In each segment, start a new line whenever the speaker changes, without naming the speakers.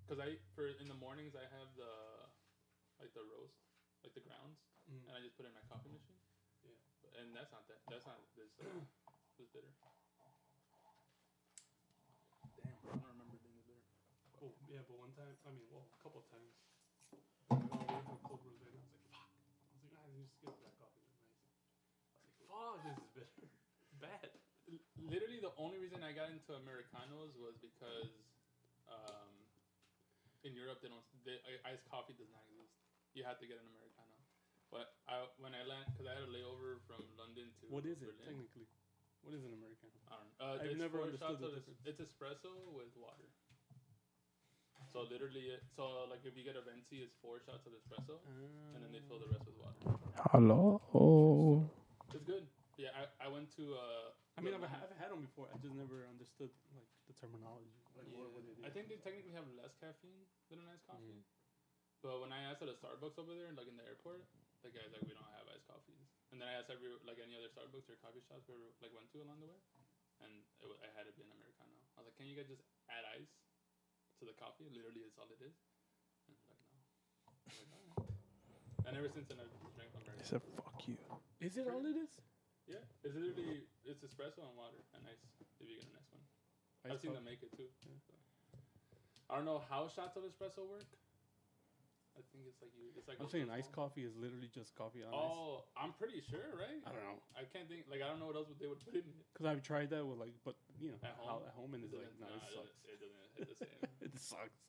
because in the mornings I have the roast, like the grounds, and I just put it in my coffee machine. Yeah, and that's not this this bitter. Damn, I don't remember being this bitter.
Oh yeah, but one time, a couple of times, I was waiting for cold brew later. I was like, fuck. I was like, just get black coffee. Nice. I was like, fuck, this is bitter. It's bad.
Literally, the only reason I got into Americanos was because in Europe iced coffee does not exist. You have to get an Americano. But when I landed, because I had a layover from London to
what is
Berlin.
it technically? What is an Americano?
I don't know. I've never understood the difference. It's espresso with water. So literally, like if you get a venti, it's 4 shots of espresso, and then they fill the rest with water.
Hello.
It's good. Yeah, I went to.
I've had them before. I just never understood like the terminology. Like what it is.
I think they technically have less caffeine than a nice coffee. But when I asked at a Starbucks over there, like in the airport, the guy's like, we don't have iced coffees. And then I asked any other Starbucks or coffee shops we went to along the way, and I had to be an Americano. I was like, can you guys just add ice to the coffee? Literally, it's all it is. And they're like, no. I was like, all right. And ever since then, I've drank Americano.
He said, fuck you.
Is it all it is?
Yeah, it's espresso and water and ice. If you get a nice one, I've seen them make it too. Yeah. So. I don't know how shots of espresso work. I think it's like.
I'm saying iced coffee is literally just coffee on ice.
Oh, I'm pretty sure, right?
I don't know.
I can't think. I don't know what else they would put in it.
Because I've tried that with but
at
home and it's like, no, it sucks.
It doesn't hit the same.
It sucks.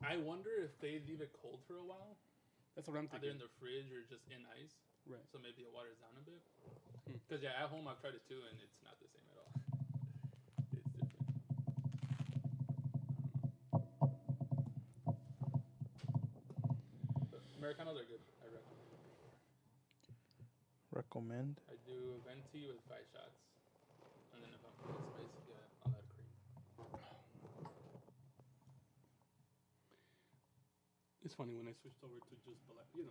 I wonder if they leave it cold for a while.
That's what I'm thinking.
Either in the fridge or just in ice.
Right.
So maybe it waters down a bit. Because at home I've tried it too, and it's not the same at all. It's different. Americanos are good. I recommend. I do venti with 5 shots, and then if I'm feeling spicy, I'll add cream.
It's funny when I switched over to just black, the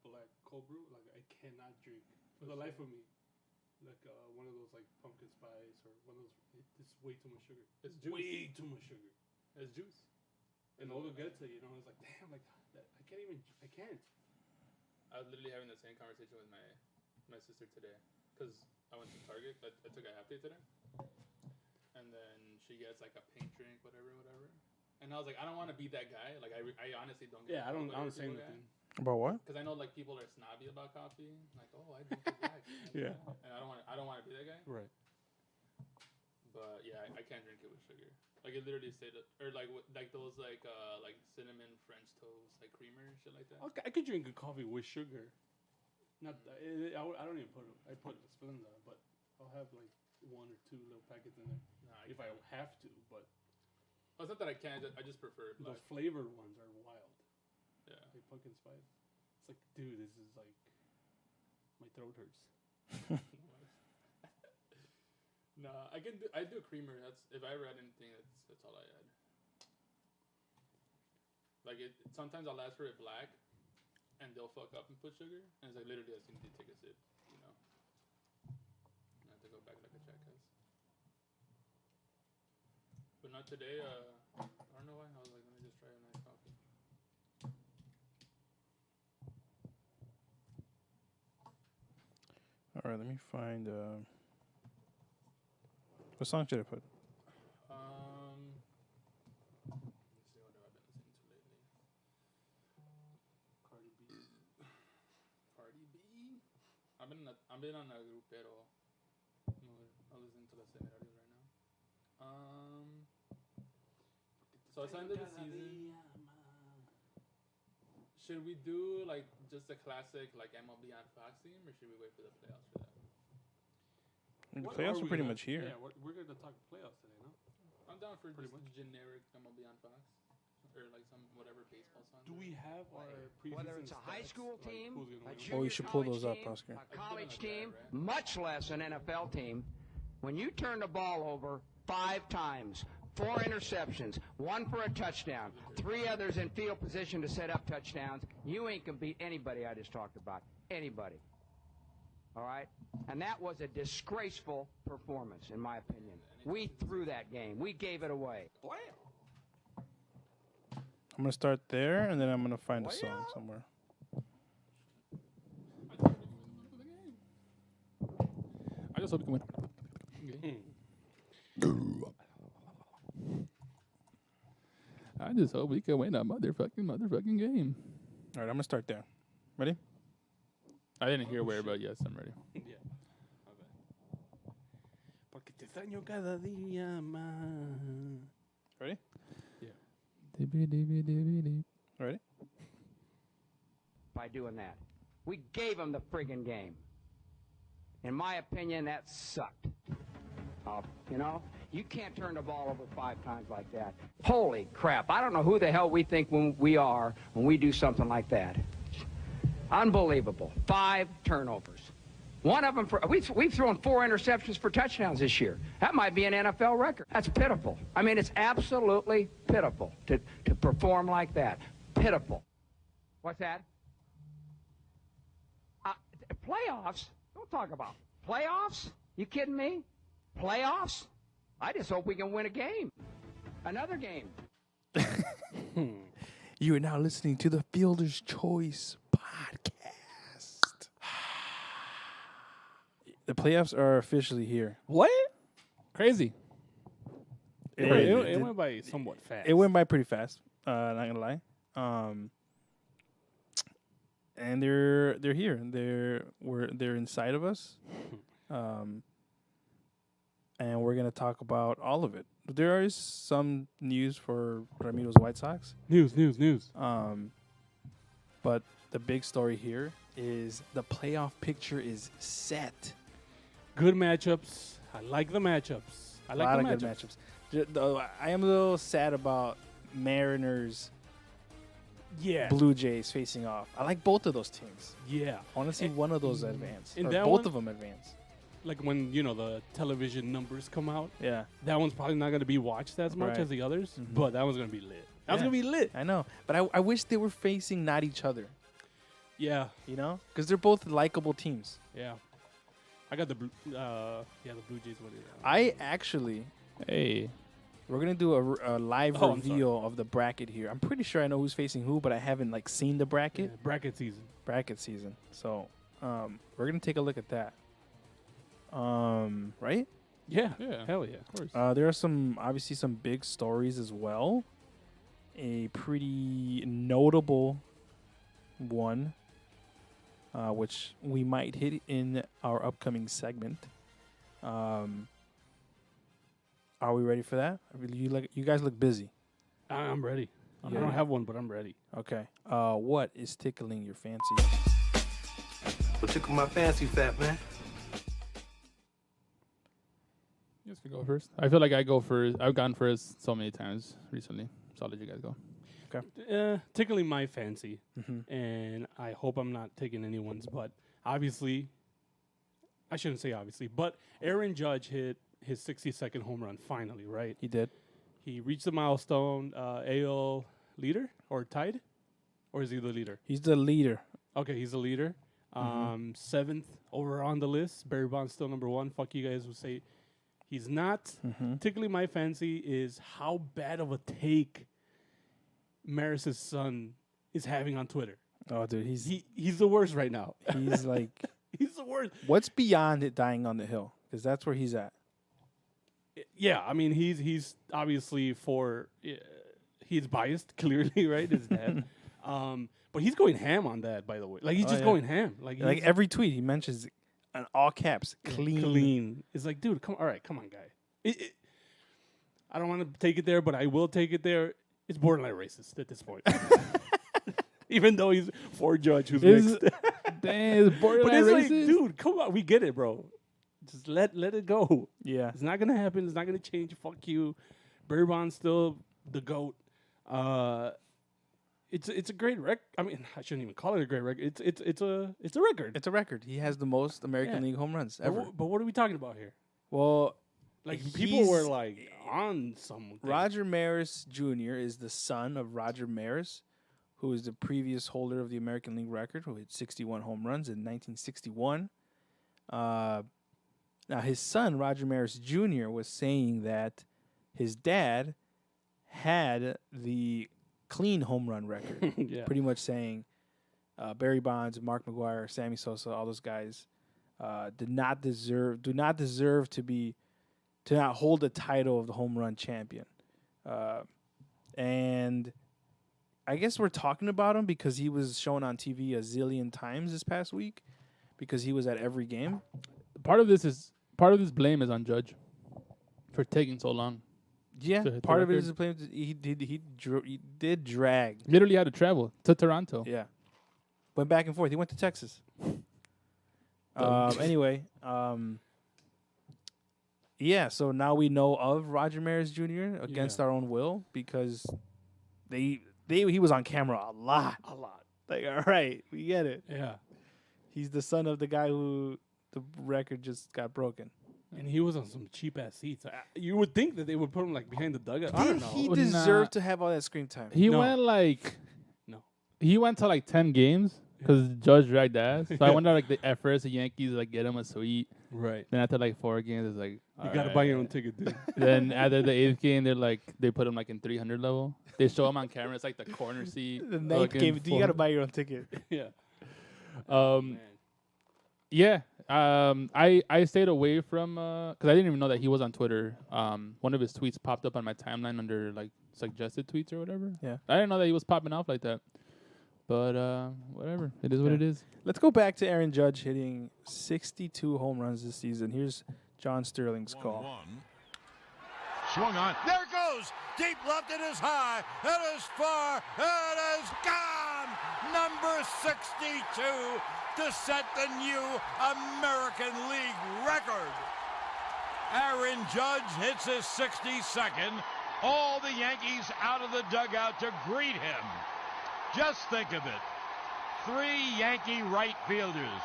black cold brew. Like I cannot drink for the life of me, like one of those like pumpkin spice or one of those. It's way too much sugar.
It's juice.
Way too much sugar.
It's juice.
And all gets it, it's like damn, like I can't.
I was literally having the same conversation with my sister today, because I went to Target. I took a half day today, and then she gets like a pink drink, whatever. And I was like, I don't want to be that guy. Like, I honestly don't.
Yeah, I don't say anything.
About what?
Because I know like people are snobby about coffee. Like, oh, I drink it black.
Yeah.
And I don't want to be that guy.
Right.
But yeah, I can't drink it with sugar. Like it literally said, or like those like cinnamon French toast, like creamer and shit like that.
Okay, I could drink a coffee with sugar. Not I don't even put it. I put Splenda, but I'll have like 1 or 2 little packets in there if I have to. But
it's not that I can't. I just prefer it.
Those flavored ones are wild.
Yeah.
Like pumpkin spice. It's like, dude, this is like my throat hurts.
No, I do creamer. That's if I ever add anything. That's all I add. Like sometimes I'll ask for it black, and they'll fuck up and put sugar, and it's like literally as soon as you take a sip, I have to go back like a jackass. But not today. I don't know why. I was like, let me just try a nice coffee.
All right, let me find. What song should I put?
Let's see what have I been listening to lately.
Cardi B.
I've been on a grupero. I'm listening to Los Temerarios right now. So it's end of the season. Should we do like just a classic like MLB on Fox theme, or should we wait for the playoffs for that?
The playoffs are pretty much here.
Yeah, we're going to talk playoffs today, no?
I'm down for just generic MLB on Fox, or like some whatever baseball song.
Do we have our preseason
whether it's a high school team, a
Oh, you should pull those up,
team,
Oscar.
a college team, much less an NFL team, when you turn the ball over 5 times, 4 interceptions, 1 for a touchdown, 3 others in field position to set up touchdowns, you ain't going to beat anybody I just talked about. Anybody. All right? And that was a disgraceful performance, in my opinion. We threw that game. We gave it away.
I'm gonna start there, and then I'm gonna find a song somewhere.
I just hope we can win. I just hope we can win a motherfucking game.
All right, I'm gonna start there. Ready?
I didn't hear where, but yes, I'm ready.
Yeah. Porque te extraño cada día más.
Ready?
DVD.
Ready?
By doing that. We gave them the friggin' game. In my opinion, that sucked. You can't turn the ball over 5 times like that. Holy crap. I don't know who the hell we think we are when we do something like that. Unbelievable. 5 turnovers. One of them, we've thrown 4 interceptions for touchdowns this year. That might be an NFL record. That's pitiful. I mean, it's absolutely pitiful to perform like that. Pitiful. What's that? Playoffs? Don't talk about playoffs. You kidding me? Playoffs? I just hope we can win a game. Another game.
You are now listening to the Fielder's Choice podcast. The playoffs are officially here.
What? Crazy.
It went by somewhat fast.
It went by pretty fast. Not gonna lie. And they're here. They're inside of us. And we're gonna talk about all of it. There is some news for Ramiro's White Sox.
News.
But the big story here is the playoff picture is set.
Good matchups. I like the matchups. I like
a lot
the
of good matchups. I am a little sad about Mariners, Blue Jays facing off. I like both of those teams.
Yeah.
I want to see one of those advance.
And
Or
that
both
one-
of them advance.
Like when, the television numbers come out,
Yeah,
that one's probably not going to be watched as much
Right.
as the others,
Mhm.
but that one's going to be lit. That one's
Yeah.
going to be lit.
I know. But I wish they were facing not each other,
Yeah.
Because they're both likable teams.
Yeah. I got the Blue Jays winning.
I actually,
Hey.
we're going to do a live
Oh, I'm sorry.
reveal of the bracket here. I'm pretty sure I know who's facing who, but I haven't seen the bracket.
Bracket season.
Bracket season. So we're going to take a look at that. Right?
Yeah.
Yeah.
Hell yeah.
Of course.
There are obviously some big stories as well. A pretty notable one, which we might hit in our upcoming segment. Are we ready for that? You guys look busy.
I'm ready. I
Yeah.
don't have one, but I'm ready.
Okay. What is tickling your fancy?
What took my fancy, fat man?
You guys can go first. I feel like I go first. I've gone first so many times recently. So I'll let you guys go.
Tickling my fancy,
Mm-hmm.
and I hope I'm not taking anyone's, but obviously, I shouldn't say obviously, but Aaron Judge hit his 62nd home run finally, right?
He did.
He reached the milestone, AL leader or tied, or is he the leader?
He's the leader.
Okay, he's the leader. 7th over on the list. Barry Bonds still number 1. Fuck you guys who say he's not.
Mm-hmm.
Tickling my fancy is how bad of a take Maris's son is having on Twitter.
Oh, dude,
He's the worst right now.
he's like,
He's the worst.
what's beyond it dying on the hill? Because that's where he's at.
Yeah, I mean he's obviously he's biased clearly, right? His dad. But he's going ham on that, by the way. Like he's
Oh,
just
yeah.
going ham. Like he's
Every tweet he mentions in all caps, clean.
clean. It's like, dude, come on, guy. I don't want to take it there, but I will take it there. It's borderline racist at this point. Even though he's for Judge, who's mixed.
Dang, it's
But
borderline
it's like,
racist.
dude, come on, we get it, bro. Just let it go.
Yeah.
It's not gonna happen. It's not gonna change. Fuck you. Barry Bonds still the GOAT. It's a great record. I mean, I shouldn't even call it a great record. It's a record.
It's a record. He has the most American
Yeah.
League home runs
But
ever.
But what are we talking about here?
Well,
Like
He's-
people were like on something.
Roger Maris Jr. is the son of Roger Maris, who is the previous holder of the American League record, who hit 61 home runs in 1961. Now, his son, Roger Maris Jr., was saying that his dad had the clean home run record.
Yeah.
Pretty much saying Barry Bonds, Mark McGwire, Sammy Sosa, all those guys do not deserve to not hold the title of the home run champion. And I guess we're talking about him because he was shown on TV a zillion times this past week because he was at every game.
Part of this blame is on Judge for taking so long.
Yeah,
To hit the
part of it
record.
is playing. He did drag.
Literally had to travel to Toronto.
Yeah, went back and forth. He went to Texas. Anyway, yeah. So now we know of Roger Maris Jr. against our own will because he was on camera a lot. Like, all right, we get it.
Yeah.
He's the son of the guy who the record just got broken.
And he was on some cheap ass seats. You would think that they would put him like behind the dugout. I don't
Did
know.
he
Nah.
deserve to have all that screen time?
He
No.
went like
No.
He went to like 10 games because Judge dragged ass. So I wonder like at first the Yankees like get him a suite.
Right.
Then after like 4 games, it's like
You got to buy your own ticket, dude.
Then after the 8th game, they put him like in 300 level. They show him on camera. It's like the corner seat.
The ninth
fucking
game, you got to
four-
buy your own ticket.
Yeah.
Um, yeah. I stayed away from because I didn't even know that he was on Twitter. One of his tweets popped up on my timeline under like suggested tweets or whatever.
Yeah.
I didn't know that he was popping off like that. But whatever, it is what it is.
Let's go back to Aaron Judge hitting 62 home runs this season. Here's John Sterling's call.
1-1. Swung on. There it goes. Deep left. It is high. It is far. It is gone. Number 62 to set the new American League record. Aaron Judge hits his 62nd. All the Yankees out of the dugout to greet him. Just think of it. 3 Yankee right fielders.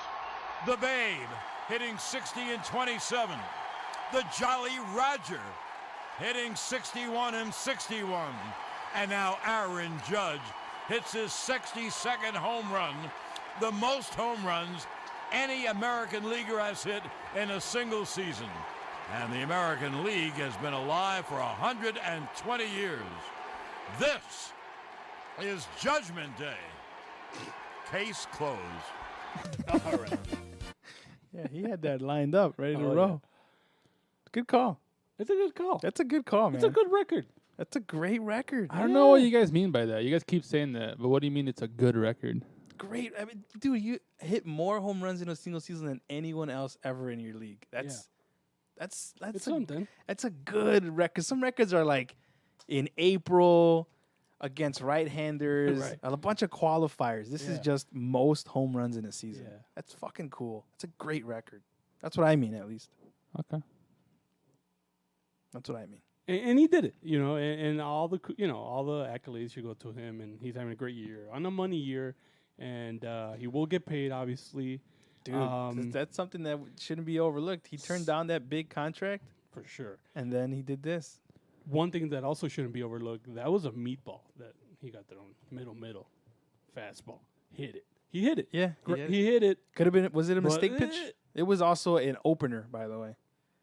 The Babe hitting 60 and 27. The Jolly Roger hitting 61 and 61. And now Aaron Judge hits his 62nd home run, the most home runs any American leaguer has hit in a single season. And the American League has been alive for 120 years. This is Judgment Day. Case closed. All right.
Yeah, he had that lined up, ready to
Oh,
roll. Good call.
It's a good call.
That's a good call, man.
It's a good record.
That's a great record.
I don't know what you guys mean by that. You guys keep saying that, but what do you mean it's a good record?
Great. I mean, dude, you hit more home runs in a single season than anyone else ever in your league. That's
It's
a,
something.
that's a good record. Some records are like in April against right-handers,
Right.
a bunch of qualifiers. This is
Yeah.
just most home runs in a season.
Yeah.
That's fucking cool. That's a great record. That's what I mean, at least.
Okay.
That's what I mean.
And he did it, and all the all the accolades should go to him, and he's having a great year on a money year, and he will get paid, obviously,
Dude,
Um,
that's something that shouldn't be overlooked. He turned down that big contract,
for sure.
and then he did this.
One thing that also shouldn't be overlooked, that was a meatball that he got there on middle fastball. Hit it. He hit it.
Yeah,
He hit it.
could have been. Was it a
But,
mistake pitch? It was also an opener, by the way.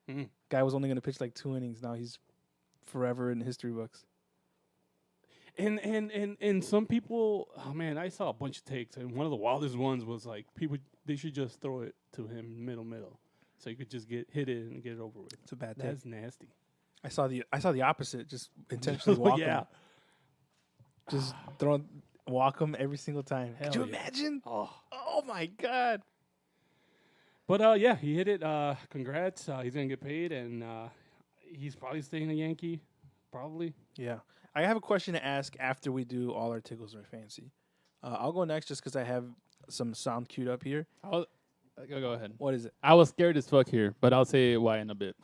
Mhm.
Guy was only going to pitch like 2 innings. Now he's forever in the history books.
And some people, oh man, I saw a bunch of takes, and one of the wildest ones was like they should just throw it to him middle, so you could just hit it and get it over with.
It's a bad take.
That's nasty.
I saw the opposite. Just intentionally walk
yeah.
him. Just walk him every single time. Could you
Hell yeah.
imagine?
Oh.
Oh my god.
But yeah, he hit it. Congrats. He's gonna get paid, and he's probably staying a Yankee. Probably.
Yeah. I have a question to ask after we do all our tickles or fancy. I'll go next just because I have some sound queued up here.
Go ahead.
What is it?
I was scared as fuck here, but I'll say why in a bit.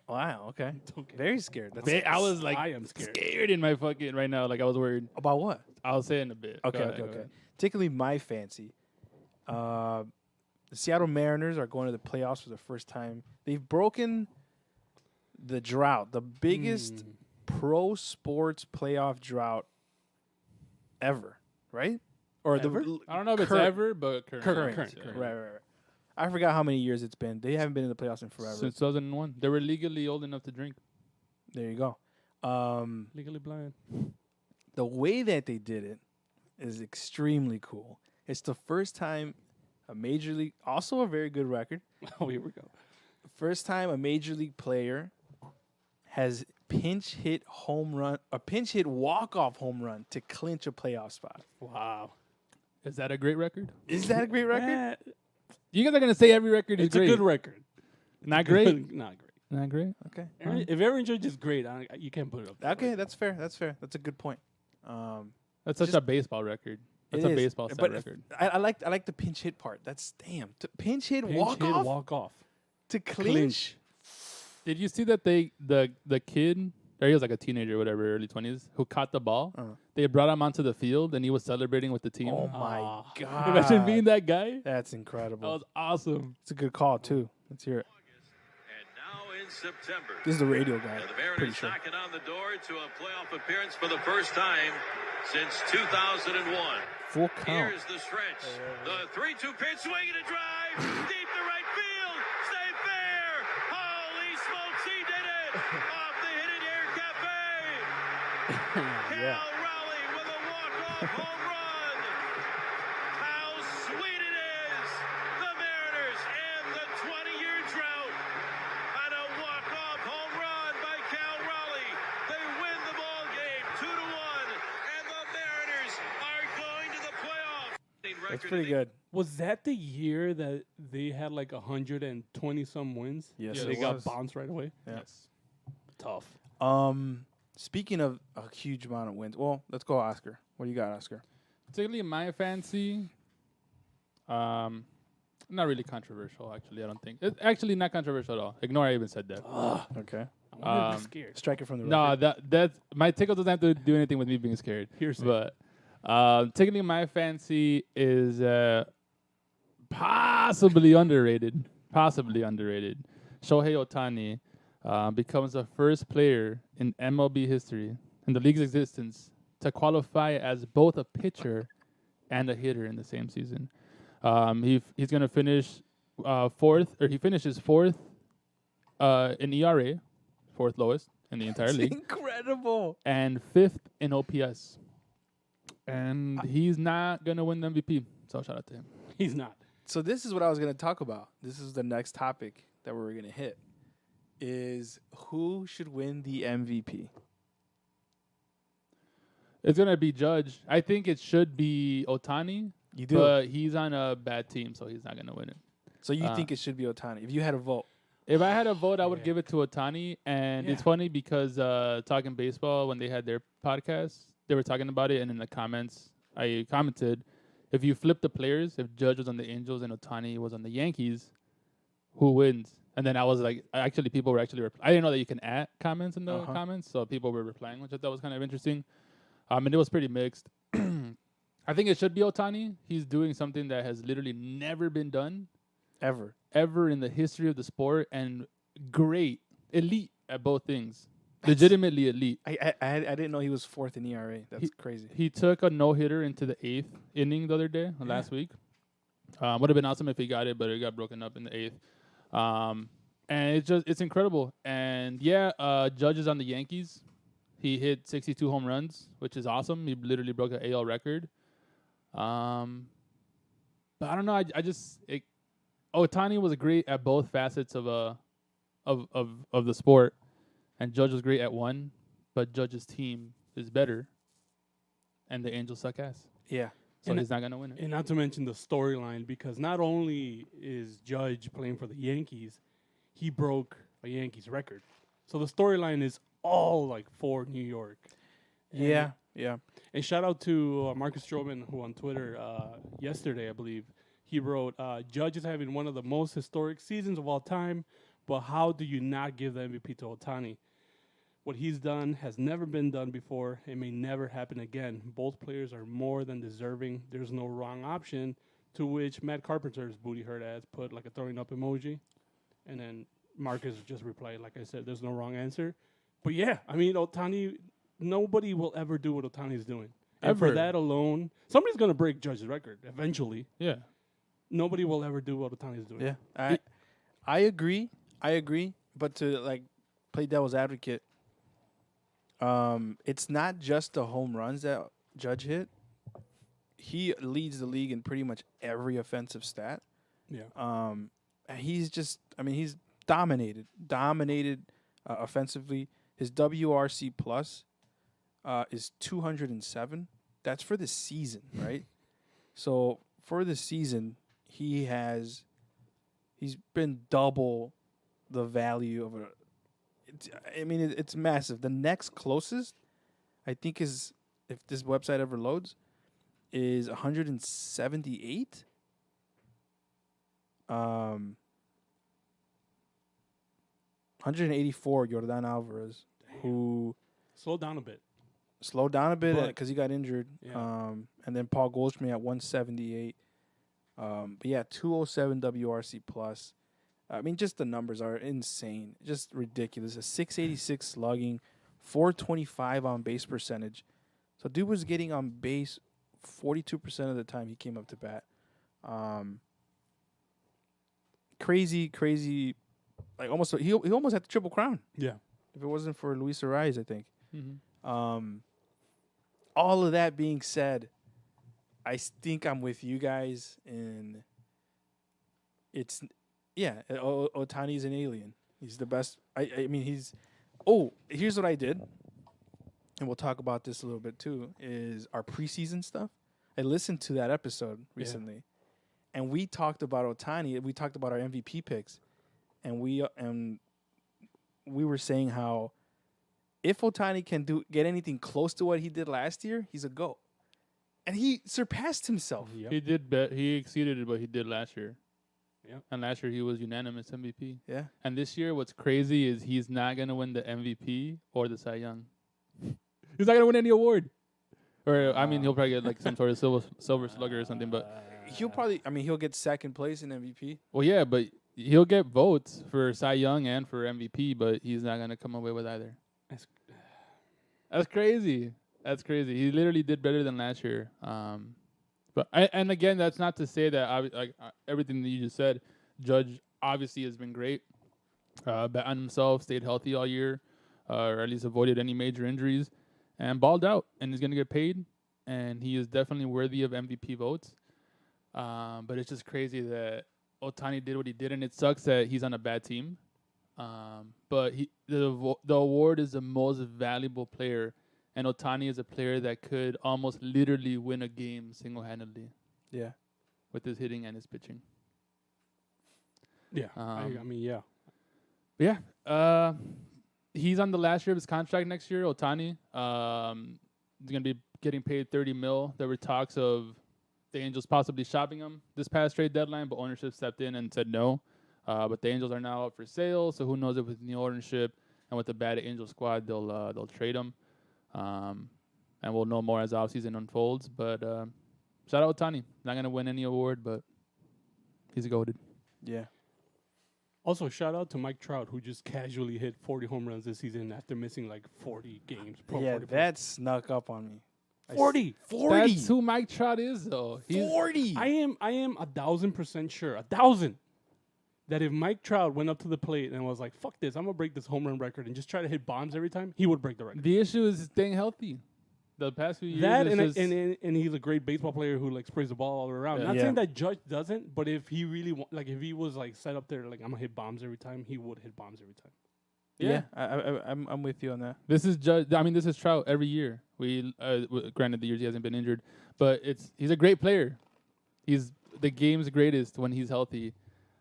Wow. Okay. Very scared.
I was like
I am scared.
scared in my fucking right now. Like I was worried.
About what?
I'll say in a bit. Go
Okay.
ahead,
Okay.
go
Okay.
ahead.
Particularly my fancy. The Seattle Mariners are going to the playoffs for the first time. They've broken the drought, the biggest pro sports playoff drought ever, right? Or
Ever?
the
I don't know if it's
Current.
ever, but current.
current.
Current.
Right. I forgot how many years it's been. They haven't been in the playoffs in forever.
Since 2001. They were legally old enough to drink.
There you go.
Legally blind.
The way that they did it is extremely cool. It's the first time a major league, also a very good record.
Oh, here we go.
First time a major league player has pinch hit walk off home run to clinch a playoff spot.
Wow.
Is that a great record?
Is that a great record?
You guys are going to say every record is
It's
great.
a good record.
Not great?
Not great.
Not great?
Okay.
If Aaron Judge is great, you can't put it up.
Okay, that's fair. That's fair. That's a good point.
That's such
Just-
a baseball record. That's
It
a
is,
baseball stat
but
record.
I like the pinch hit part. That's damn. Pinch hit walk off
walk off.
to clinch.
Did you see that the kid, or he was like a teenager or whatever, early 20s, who caught the ball? They brought him onto the field, and he was celebrating with the team.
Oh my god!
Imagine being that guy.
That's
That
incredible.
was awesome.
It's a good call too. Let's hear it.
And now in September,
This is the radio guy.
the
Pretty
Mariners
sure.
knocking on the door to a playoff appearance for the first time since 2001.
Full count.
Here's the stretch. The 3-2 pitch, swing and a drive, deep to right field. Stay fair. Holy smokes, he did it. Off the Hidden Air Cafe. Cal Raleigh with a walk-off home run. How sweet it is. The Mariners end the 20-year drought on a walk-off home run by Cal Raleigh. They win the ball game 2-1, and the Mariners are going to the playoffs.
That's pretty good.
Was that the year that they had like 120 some wins?
Yes,
Yeah,
They
it
got
was.
bounced right away.
Yes.
Tough.
Speaking of a huge amount of wins, well, let's go Oscar. What do you got, Oscar?
Particularly in my fancy, not really controversial, actually, I don't think. It's actually not controversial at all. Ignore I even said that.
Okay.
I'm gonna be
Um,
scared.
Strike it from the
No,
record.
that's my tickle doesn't have to do anything with me being scared.
Hearsay.
But technically, my fancy is possibly underrated. Possibly underrated. Shohei Ohtani becomes the first player in MLB history, in the league's existence, to qualify as both a pitcher and a hitter in the same season. He's going to finish fourth, or he finishes fourth in ERA, fourth lowest in the entire league,
Incredible.
and fifth in OPS. And he's not going to win the MVP. So shout out to him.
He's not.
So this is what I was going to talk about. This is the next topic that we're going to hit. Is who should win the MVP?
It's going to be Judge. I think it should be Ohtani,
You do.
but he's on a bad team, so he's not going to win it.
So you think it should be Ohtani? If you had a vote,
If I had a vote, I would give it to Ohtani. And it's
Yeah.
funny because Talking Baseball, when they had their podcast, they were talking about it. And in the comments, I commented, if you flip the players, if Judge was on the Angels and Ohtani was on the Yankees, who wins? And then I was like, actually, people were actually, I didn't know that you can add comments in the comments. So people were replying, which I thought was kind of interesting. And it was pretty mixed. I think it should be Ohtani. He's doing something that has literally never been done ever in the history of the sport, and great, elite at both things. Legitimately elite.
I didn't know he was fourth in ERA. That's crazy.
He took a no-hitter into the 8th inning the other day, last week. Would have been awesome if he got it, but it got broken up in the 8th. And it's incredible. And Judge is on the Yankees. He hit 62 home runs, which is awesome. He literally broke an AL record. But I don't know. Ohtani was great at both facets of the sport, and Judge was great at one. But Judge's team is better, and the Angels suck ass.
Yeah.
So he's not gonna win it.
And not to mention the storyline, because not only is Judge playing for the Yankees, he broke a Yankees record. So the storyline is all like for New York.
Yeah.
And shout out to Marcus Stroman, who on Twitter yesterday, I believe, he wrote, Judge is having one of the most historic seasons of all time, but how do you not give the MVP to Ohtani? What he's done has never been done before. It may never happen again. Both players are more than deserving. There's no wrong option, to which Matt Carpenter's booty hurt ass put like a throwing up emoji. And then Marcus just replied, like I said, there's no wrong answer. But yeah, I mean, Ohtani, nobody will ever do what Ohtani's doing. And
Ever.
for that alone, somebody's going to break Judge's record eventually.
Yeah.
nobody will ever do what Otani is doing.
Yeah, I agree. But to like play devil's advocate, it's not just the home runs that Judge hit. He leads the league in pretty much every offensive stat.
Yeah.
And he's just, I mean, he's dominated offensively. His WRC plus is 207. That's for the season, right? So for the season, he's been double the value of it's massive. The next closest, I think, is, if this website ever loads, is 178. 184, Yordan Alvarez, who
slowed down a bit
because he got injured.
Yeah.
And then Paul Goldschmidt at 178. But yeah, 207 WRC plus. I mean, just the numbers are insane, just ridiculous. A 686 slugging, 425 on base percentage. So dude was getting on base 42% of the time he came up to bat. Crazy. Like he almost had the Triple Crown.
Yeah.
If it wasn't for Luis Ariz, I think.
Mm-hmm.
All of that being said, I think I'm with you guys in Otani's an alien. He's the best. I mean, here's what I did, and we'll talk about this a little bit too, is our preseason stuff. I listened to that episode recently, and we talked about Otani. We talked about our MVP picks, and we were saying how if Otani can get anything close to what he did last year, he's a GOAT. And he surpassed himself.
Yep.
He did. He exceeded what he did last year.
Yep.
And last year he was unanimous MVP.
Yeah.
And this year, what's crazy is he's not gonna win the MVP or the Cy Young. He's not gonna win any award. Or I mean, he'll probably get like some sort of silver slugger or something. But
he'll get second place in MVP.
well, yeah, but he'll get votes for Cy Young and for MVP, but he's not gonna come away with either. That's crazy. That's crazy. He literally did better than last year. And again, that's not to say that everything that you just said. Judge obviously has been great. Bet on himself, stayed healthy all year, or at least avoided any major injuries, and balled out. And he's going to get paid, and he is definitely worthy of MVP votes. But it's just crazy that Otani did what he did, and it sucks that he's on a bad team. But the award is the most valuable player. And Otani is a player that could almost literally win a game single-handedly.
Yeah.
With his hitting and his pitching.
Yeah. I mean, yeah.
Yeah. He's on the last year of his contract next year, Otani. He's going to be getting paid $30 million. There were talks of the Angels possibly shopping him this past trade deadline, but ownership stepped in and said no. But the Angels are now up for sale, so who knows if with new ownership and with the bad Angels squad, they'll trade him. And we'll know more as the offseason unfolds. But shout out Otani. Not going to win any award, but he's goated.
Yeah.
Also, shout out to Mike Trout, who just casually hit 40 home runs this season after missing like 40 games. 40
that snuck up on me.
40.
That's who Mike Trout is, though.
40.
I am 1,000% sure, 1,000, that if Mike Trout went up to the plate and was like, fuck this, I'm going to break this home run record and just try to hit bombs every time, he would break the record.
The issue is staying healthy. The past few years,
and he's a great baseball player who like sprays the ball all around. Not saying that Judge doesn't, but if he really if he was like set up there like I'm gonna hit bombs every time, he would hit bombs every time.
Yeah, I'm with you on that.
This is Judge. I mean, this is Trout every year. Granted, the years he hasn't been injured, but he's a great player. He's the game's greatest when he's healthy,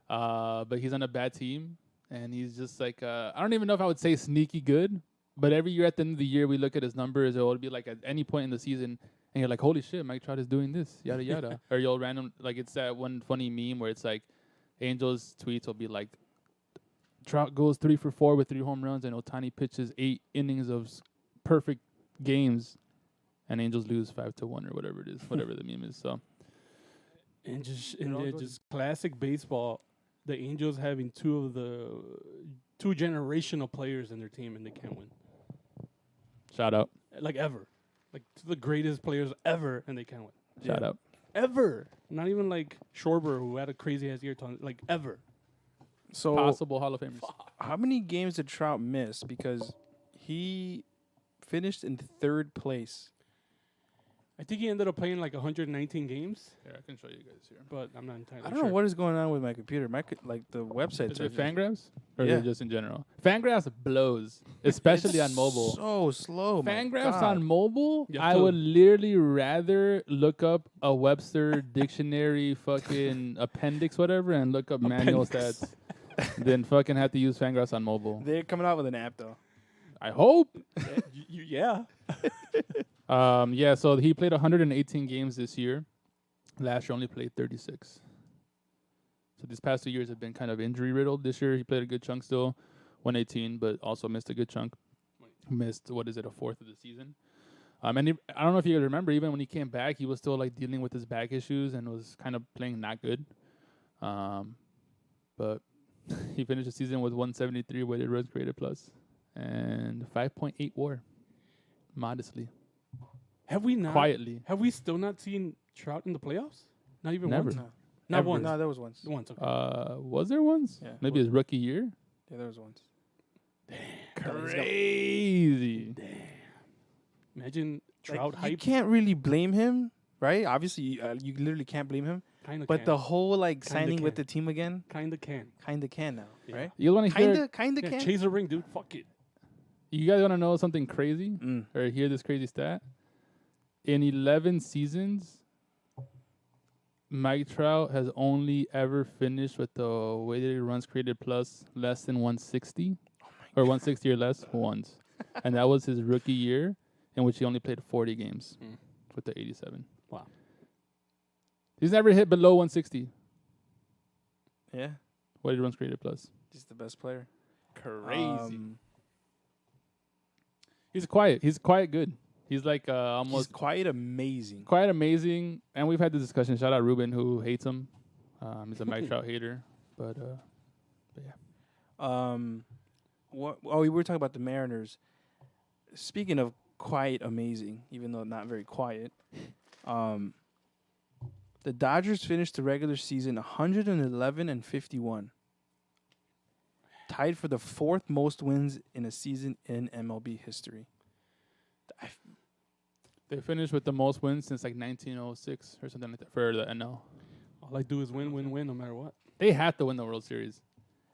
but he's on a bad team, and he's just like I don't even know if I would say sneaky good. But every year at the end of the year, we look at his numbers. It will be like at any point in the season, and you're like, holy shit, Mike Trout is doing this, yada, yada. Or you'll it's that one funny meme where it's like Angels tweets will be like, Trout goes 3 for 4 with 3 home runs, and Otani pitches 8 innings of perfect games, and Angels lose 5-1 or whatever it is, whatever the meme is. So,
and just classic baseball, the Angels having two generational players in their team, and they can't win.
Shout out.
Like ever. Like the greatest players ever, and they can't win.
Shout out.
ever. Not even like Schwarber, who had a crazy ass year, like ever.
So
Possible Hall of Famers.
how many games did Trout miss? Because he finished in 3rd place.
I think he ended up playing like 119 games,
Here, I can show you guys here.
but I'm not entirely
I
sure.
don't know what is going on with my computer. Like the website.
Is it Fangraphs? Or
Yeah.
is it just in general? Fangraphs blows, especially on mobile.
So slow. my
Fangraphs
God.
on mobile,
You have
I
to-
would literally rather look up a Webster dictionary fucking appendix, whatever, and look up manual stats than fucking have to use Fangraphs on mobile.
They're coming out with an app though.
I hope.
Yeah.
Yeah, so he played 118 games this year. Last year only played 36. So these past 2 years have been kind of injury riddled. This year he played a good chunk still, 118, but also missed a good chunk. Missed, a fourth of the season. I don't know if you guys remember, even when he came back, he was still like dealing with his back issues and was kind of playing not good. But he finished the season with 173 weighted runs created plus and 5.8 WAR, modestly.
Have we not?
Quietly.
Have we still not seen Trout in the playoffs? Not even
Never.
once.
No.
Not
Ever.
once.
No, there was once.
Once. Okay.
Was there once?
Yeah.
Maybe his rookie year.
Yeah, there was once.
Crazy.
Imagine
Like,
Trout
you
hype.
can't really blame him, right? Obviously, you literally can't blame him.
Kind of.
But the whole like
Kinda
signing with
can.
the team again,
kind of can.
kind of can now,
Yeah.
right?
You want to hear?
Kinda
Yeah,
can.
chase a ring, dude. Fuck it.
You guys want to know something crazy
Mm.
or hear this crazy stat? In 11 seasons, Mike Trout has only ever finished with the weighted runs created plus less than 160 or 160 or less once, and that was his rookie year, in which he only played 40 games with the 87.
Wow.
He's never hit below 160
Yeah,
weighted runs created plus.
he's the best player.
Crazy. He's quiet. He's quiet good. He's like
He's
almost
quite amazing.
quite amazing. And we've had this discussion. Shout out Ruben, who hates him. He's a Mike Trout hater. But yeah.
What? Oh, we were talking about the Mariners. Speaking of quite amazing, even though not very quiet, the Dodgers finished the regular season 111-51, tied for the 4th most wins in a season in MLB history.
They finished with the most wins since like 1906 or something like that for the NL.
All I do is win, win, win, no matter what.
They had to win the World Series.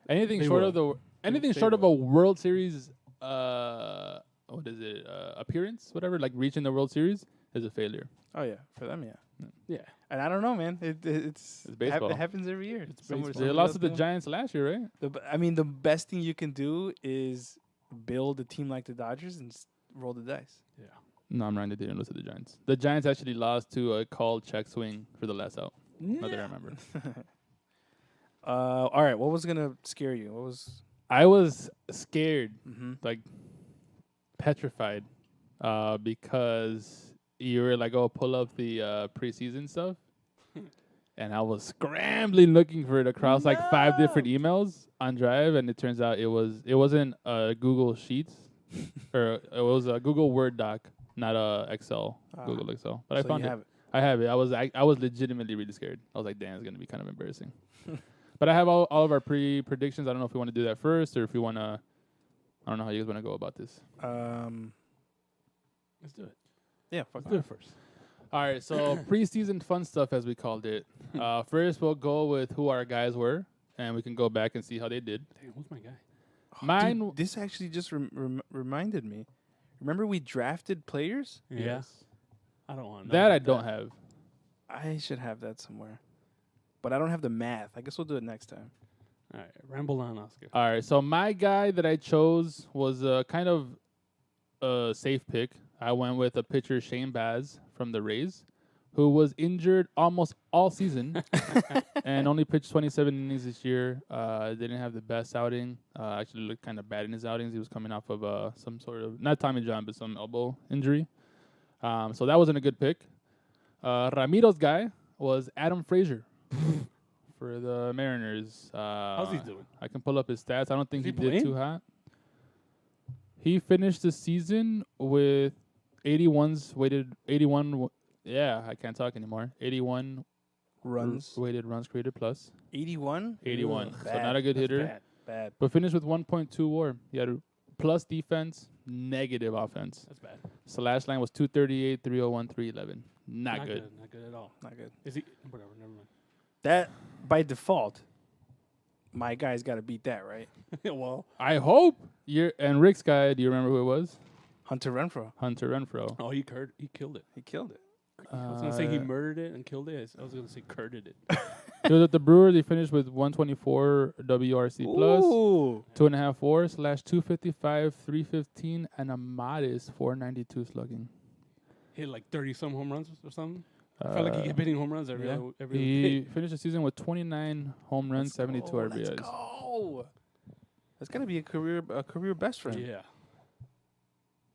Anything
They
short
will.
of the anything
They
short of
will.
a World Series what is it? Appearance, whatever, like reaching the World Series is a failure.
Oh yeah, for them, yeah.
Yeah.
And I don't know, man.
It's baseball.
It happens every year. Somewhere-
They
somebody
lost
else
to the
doing-
Giants last year, right?
The best thing you can do is build a team like the Dodgers and roll the dice.
Yeah.
No, I'm right. They didn't lose to the Giants. The Giants actually lost to a called check swing for the last out. Not that I remember.
All right, what was gonna scare you? What was?
I was scared,
Mm-hmm.
like petrified, because you were like, "Oh, pull up the preseason stuff," and I was scrambling looking for it across like 5 different emails on Drive, and it turns out it wasn't Google Sheets, or it was a Google Word doc, not a Excel, Google Excel. But I
So
found
you
it.
have it.
I have it. I was legitimately really scared. I was like, damn, it's gonna be kind of embarrassing. But I have all of our predictions. I don't know if we want to do that first or if we want to. I don't know how you guys want to go about this.
Let's do it.
Yeah, fuck
Let's do it first.
All right, so preseason fun stuff, as we called it. First, we'll go with who our guys were, and we can go back and see how they did.
Damn, who's my guy?
Mine.
Dude, this actually just reminded me. Remember we drafted players?
Yes.
I don't want
That I don't have.
I should have that somewhere, but I don't have the math. I guess we'll do it next time.
All right, ramble on, Oscar.
All right, so my guy that I chose was kind of a safe pick. I went with a pitcher, Shane Baz from the Rays, who was injured almost all season and only pitched 27 innings this year. Didn't have the best outing. Actually looked kind of bad in his outings. He was coming off of some sort of, not Tommy John, but some elbow injury. So that wasn't a good pick. Ramiro's guy was Adam Frazier for the Mariners.
How's he doing?
I can pull up his stats. I don't think
Is
he
he
did
playing?
too hot. He finished the season with 81 Yeah, I can't talk anymore. 81
Runs.
weighted runs created plus.
81?
81.
Ugh,
So
bad.
not a good
That's
hitter.
Bad.
But finished with 1.2 WAR. He had a plus defense, negative offense.
That's bad.
Slash line was 238, 301, 311. Not good.
Not good at all.
Not good.
Is he? Whatever. Never mind.
That, by default, my guy's got to beat that, right?
Well.
I hope and Rick's guy. Do you remember who it was?
Hunter Renfro.
Hunter Renfro.
Oh, he killed it.
He killed it.
I was gonna say he murdered it and killed it. I was gonna say curded it.
He was at the Brewers. He finished with 124 WRC plus,
Ooh.
2.5 WAR, slash 255, 315, and a modest 492 slugging.
Hit like 30-some home runs or something. I felt like he kept hitting home runs every
He
day.
finished the season with 29 home runs, 72 RBIs.
Let's go. That's gonna be a career best for him.
Yeah.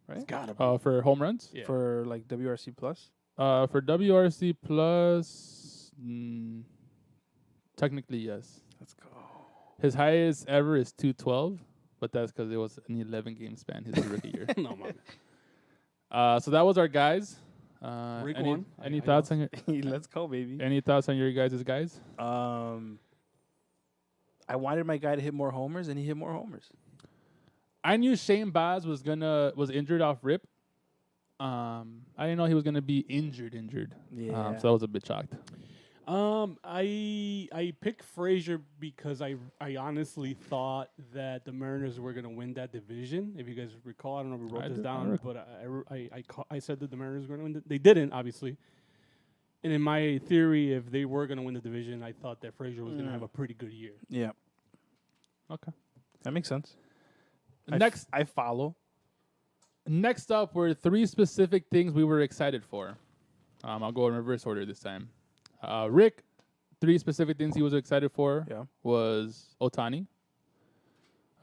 Right?
It's gotta be.
For home runs?
Yeah.
For like WRC plus.
For WRC plus, technically yes.
Let's go.
His highest ever is 212, but that's because it was an 11-game span his rookie year.
No, man.
So that was our guys.
Rick
any
won.
any
I
thoughts
know.
on your
Let's go, baby.
any thoughts on your guys' guys?
I wanted my guy to hit more homers, and he hit more homers.
I knew Shane Baz was injured off rip. I didn't know he was gonna be injured.
Yeah.
So I was a bit shocked.
I picked Frazier because I honestly thought that the Mariners were gonna win that division. If you guys recall, I don't know if we wrote
I
this
did.
down, but I said that the Mariners were gonna win. They didn't, obviously. And in my theory, if they were gonna win the division, I thought that Frazier was gonna have a pretty good year.
Yeah.
Okay.
That makes sense. I follow.
Next up were 3 specific things we were excited for. I'll go in reverse order this time. Rick, 3 specific things he was excited for was Ohtani,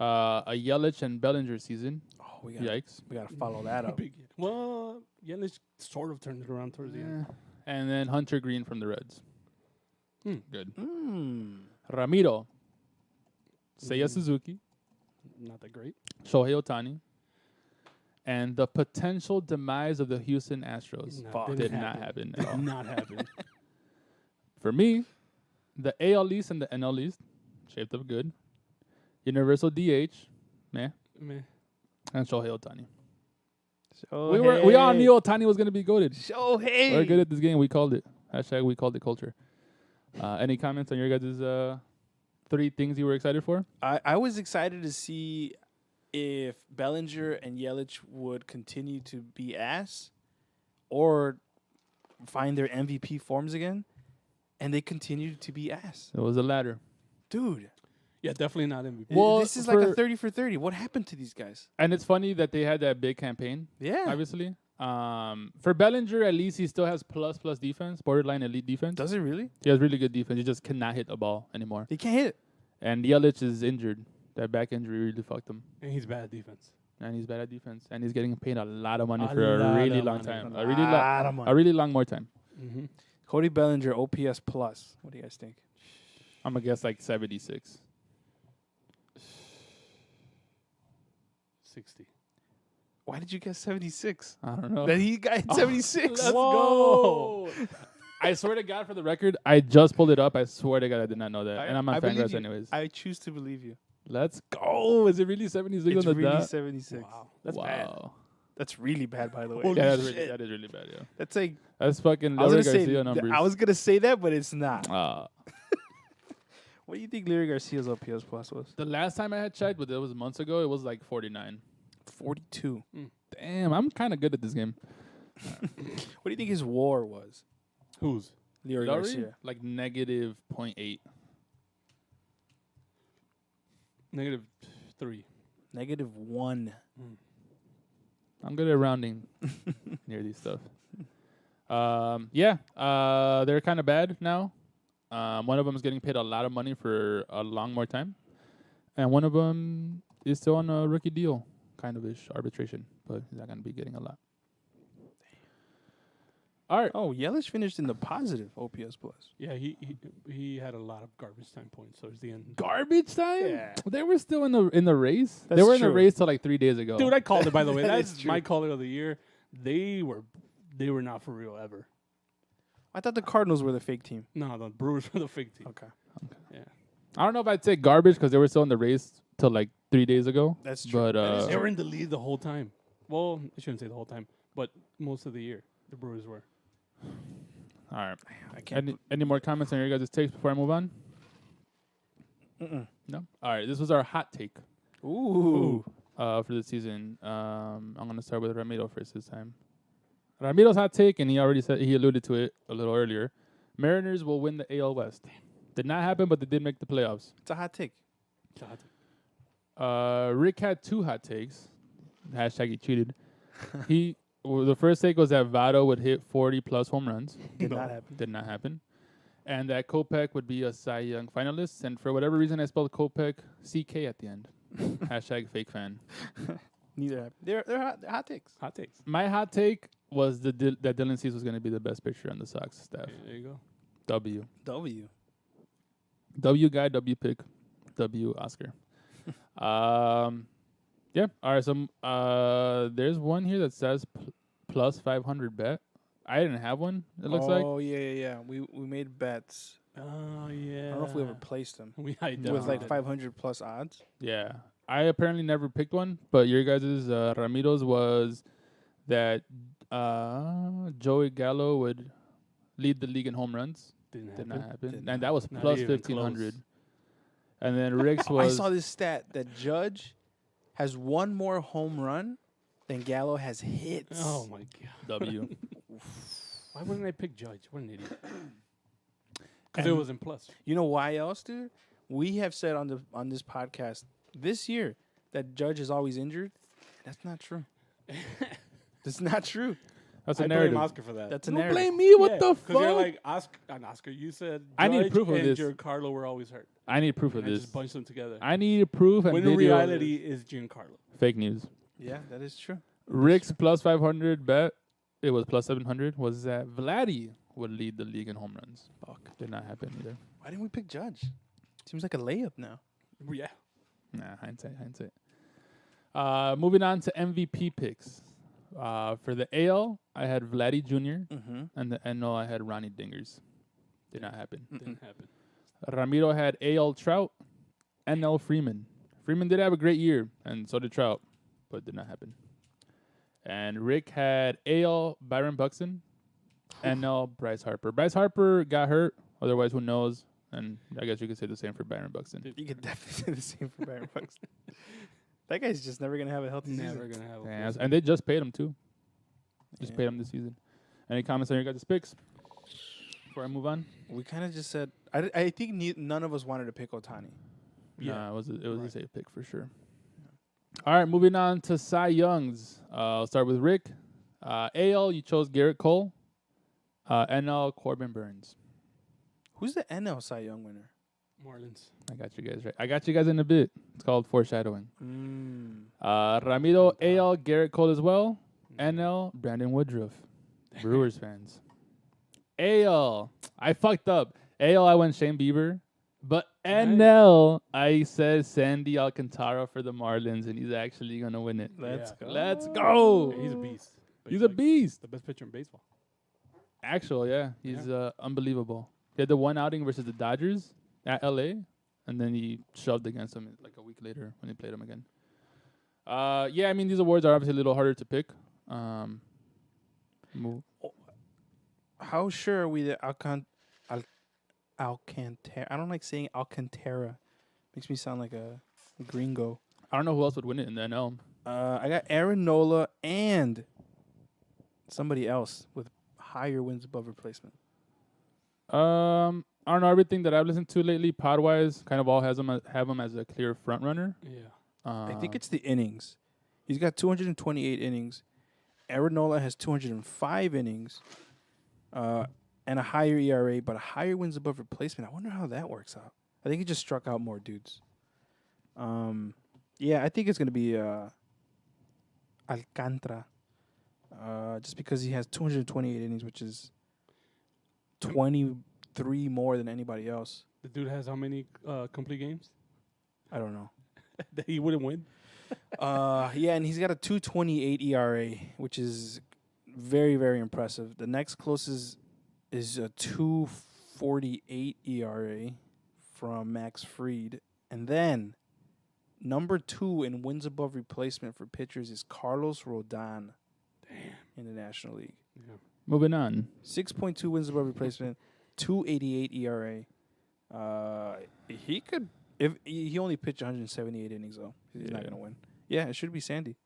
a Yelich and Bellinger season.
Oh, we
Yikes.
gotta follow that up.
Well, Yelich sort of turned it around towards the end.
And then Hunter Green from the Reds. Good. Ramiro, Seiya Suzuki,
Not that great.
Shohei Ohtani, and the potential demise of the Houston Astros did not happen at all.
Did not happen.
For me, the AL East and the NL East shaped up good. Universal DH, meh,
Meh.
and Shohei Ohtani.
Shohei.
We all knew Ohtani was gonna be goated.
Shohei.
We're good at this game. We called it. Hashtag we called it culture. Any comments on your guys' 3 things you were excited for?
I was excited to see if Bellinger and Yelich would continue to be ass or find their MVP forms again, and they continued to be ass.
It was the latter.
Dude,
Yeah, definitely not MVP.
Well,
this is like a
for-
30 for 30. What happened to these guys?
And it's funny that they had that big campaign,
Yeah.
obviously. For Bellinger, at least he still has plus defense, borderline elite defense.
Does it really?
He has really good defense. He just cannot hit a ball anymore.
They can't hit it.
And Yelich is injured. That back injury really fucked him.
And he's bad at defense.
And he's bad at defense. And he's getting paid a lot of money
A
for a
lot
really
of
long
money.
time.
A
A really,
lot of money.
a really long more time.
Mm-hmm.
Cody Bellinger, OPS plus. What do you guys think?
I'm going to guess like 76.
60.
Why did you guess 76?
I don't know.
That he got 76.
Let's
go.
I swear to God, for the record, I just pulled it up. I swear to God, I did not know that. And I'm on
believe
Fangraphs
you.
anyways.
I choose to believe you.
Let's go. Is it really 76
It's
on the
really
dot?
76.
Wow.
That's
wow.
bad. That's really bad, by the way.
Holy
Yeah, that's
shit.
really, that is really bad, yeah.
That's like
That's fucking
I was
Larry
gonna say
Garcia numbers.
I was gonna say that, but it's not.
Uh,
What do you think Larry Garcia's OPS plus was?
the last time I had checked, but it was months ago, it was like 49.
42.
Damn, I'm kind of good at this game.
What do you think his WAR was?
Who's?
Larry
Lowry?
Garcia.
Like negative 0.8.
-3.
-1.
I'm good at rounding near these stuff. They're kind of bad now. One of them is getting paid a lot of money for a long more time. And one of them is still on a rookie deal, kind of ish arbitration, but he's not going to be getting a lot. All right.
Oh, Yelich finished in the positive OPS plus.
Yeah, he had a lot of garbage time points towards the end.
Garbage time?
Yeah.
They were still in the race.
That's
they were in
true.
the race till like 3 days ago.
Dude, I called it, by the way.
That
That's
is true.
my caller of the year. They were not for real ever.
I thought the Cardinals were the fake team.
No, the Brewers were the fake team.
Okay.
Yeah.
I don't know if I'd say garbage because they were still in the race till like 3 days ago.
That's true.
But
That is
They were in the lead the whole time. Well, I shouldn't say the whole time, but most of the year, the Brewers were.
all right.
I can't.
Any more comments on your guys' takes before I move on? No. All right. This was our hot take
Ooh.
for the season. I'm gonna start with Ramiro first this time. Ramiro's hot take, and he alluded to it a little earlier. Mariners will win the AL West. Did not happen, but they did make the playoffs.
It's a hot take.
Rick had 2 hot takes. Hashtag he cheated. The first take was that Votto would hit 40-plus home runs.
Did not happen.
Did not happen. And that Kopech would be a Cy Young finalist. And for whatever reason, I spelled Kopech CK at the end. Hashtag fake fan.
Neither happened. They're hot takes.
Hot takes.
My hot take was that Dylan Cease was going to be the best pitcher on the Sox staff.
There you go.
W.
W.
Guy, W pick, W Oscar. Yeah. All right. So there's one here that says plus 500 bet. I didn't have one. It looks like.
Oh yeah. We made bets.
Oh yeah.
I don't know if we ever placed them
with
with like 500 plus odds.
Yeah. I apparently never picked one, but your guys' Ramiro's was that Joey Gallo would lead the league in home runs. Did not happen. And that was
Not
plus
even
1,500.
close.
And then Rick's
I
was.
saw this stat that Judge has one more home run than Gallo has hits.
Oh my god.
W.
Why wouldn't I pick Judge? What an idiot. Because it was in plus.
You know why else, dude? We have said on this podcast this year that Judge is always injured. That's not true. That's not true.
That's
I
a
blame
narrative.
Oscar for that.
That's a
Don't
narrative.
blame me. What the
Because you're
fuck?
like Oscar. You said
I need
Judge
proof of
and
this.
Giancarlo were always hurt.
I need proof of
And I
this.
just bunched them together.
I need proof and
When in
video of
reality
this.
is Giancarlo.
Fake news.
Yeah, that is true.
Rick's plus 500 bet. It was plus 700. Was that Vladdy would lead the league in home runs? Fuck. Did not happen either.
Why didn't we pick Judge? Seems like a layup now.
Yeah.
Nah, hindsight. Moving on to MVP picks. For the AL, I had Vladdy Jr.
Mm-hmm.
And the NL, I had Ronnie Dingers. Did not happen.
Didn't happen.
Ramiro had AL Trout, NL Freeman. Freeman did have a great year, and so did Trout, but did not happen. And Rick had AL Byron Buxton, NL Bryce Harper. Bryce Harper got hurt, otherwise who knows? And I guess you could say the same for Byron Buxton.
You could definitely say the same for Byron Buxton. That guy's just never gonna have a healthy
Never
season.
gonna have a
Yeah,
full
and they just paid him too. Just
Yeah.
paid him this season. Any comments on your guys' picks before I move on?
We kind of just said. I think none of us wanted to pick Ohtani.
Yeah.
Nah, it was a
Right.
safe pick for sure. All right, moving on to Cy Youngs. I'll start with Rick. AL, you chose Garrett Cole. NL, Corbin Burns.
Who's the NL Cy Young winner?
Marlins.
I got you guys right. I got you guys in a bit. It's called foreshadowing.
Mm.
Ramiro, AL, Garrett Cole as well. NL, Brandon Woodruff. Brewers fans. AL, I fucked up. AL, I went Shane Bieber. But NL, I said Sandy Alcantara for the Marlins, and he's actually going to win it.
Let's
Yeah.
go.
Let's go.
Yeah, he's a beast. But
He's a
like
beast.
The best pitcher in baseball.
Actual, yeah. He's unbelievable. He had the one outing versus the Dodgers at LA, and then he shoved against them like a week later when they played him again. Yeah, I mean, these awards are obviously a little harder to pick.
How sure are we that Alcantara? I don't like saying Alcantara. Makes me sound like a gringo.
I don't know who else would win it in the NL.
I got Aaron Nola and somebody else with higher wins above replacement.
I don't know. Everything that I've listened to lately, pod-wise, kind of all have him as a clear front runner.
Yeah.
I think it's the innings. He's got 228 innings. Aaron Nola has 205 innings and a higher ERA, but a higher wins above replacement. I wonder how that works out. I think he just struck out more dudes. Yeah, I think it's going to be Alcantara. Just because he has 228 innings, which is 23 more than anybody else.
The dude has how many complete games
I don't know.
that he wouldn't win?
Yeah, and he's got a 2.28 ERA, which is very, very impressive. The next closest is a 2.48 ERA from Max Fried. And then number 2 in wins above replacement for pitchers is Carlos Rodon.
Damn.
In the National League.
Yeah.
Moving on.
6.2 wins above replacement, 2.88 ERA. He could if he only pitched 178 innings though. He's not gonna win. Yeah, it should be Sandy.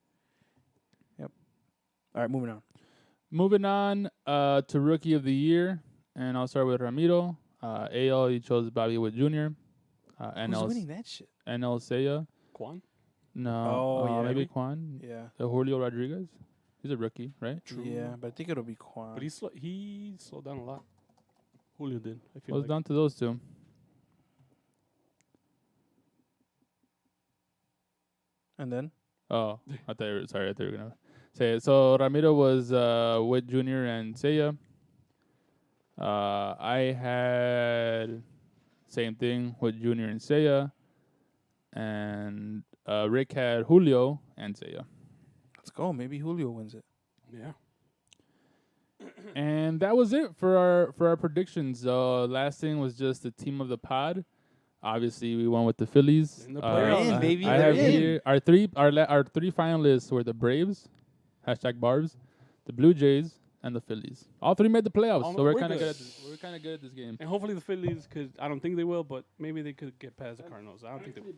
Yep. All right, moving on.
Moving on to Rookie of the Year, and I'll start with Ramiro. AL, he chose Bobby Witt Jr.
Who's winning that shit?
NL Seiya.
Quan?
No.
Oh, yeah.
Maybe Quan.
Yeah.
Julio Rodriguez. He's a rookie, right?
True.
Yeah, but I think it'll be Quan.
But he slowed down a lot. Julio did. I feel
Well, it's
like.
Oh,
down to those two.
And then?
Oh, I thought you were gonna say it. So Ramiro was Witt Jr. and Seiya. I had same thing with Jr. and Seiya, and Rick had Julio and Seiya.
Let's go. Maybe Julio wins it.
Yeah.
And that was it for our predictions. Last thing was just the team of the pod. Obviously, we went with the Phillies.
In the
They're
playoffs.
in, baby.
I
They're
have
in.
here our three finalists were the Braves, #Barbs, the Blue Jays, and the Phillies. All three made the playoffs, so we're kind of good. We're kind of good at this game.
And hopefully the Phillies, because I don't think they will, but maybe they could get past the Cardinals. I don't think they will.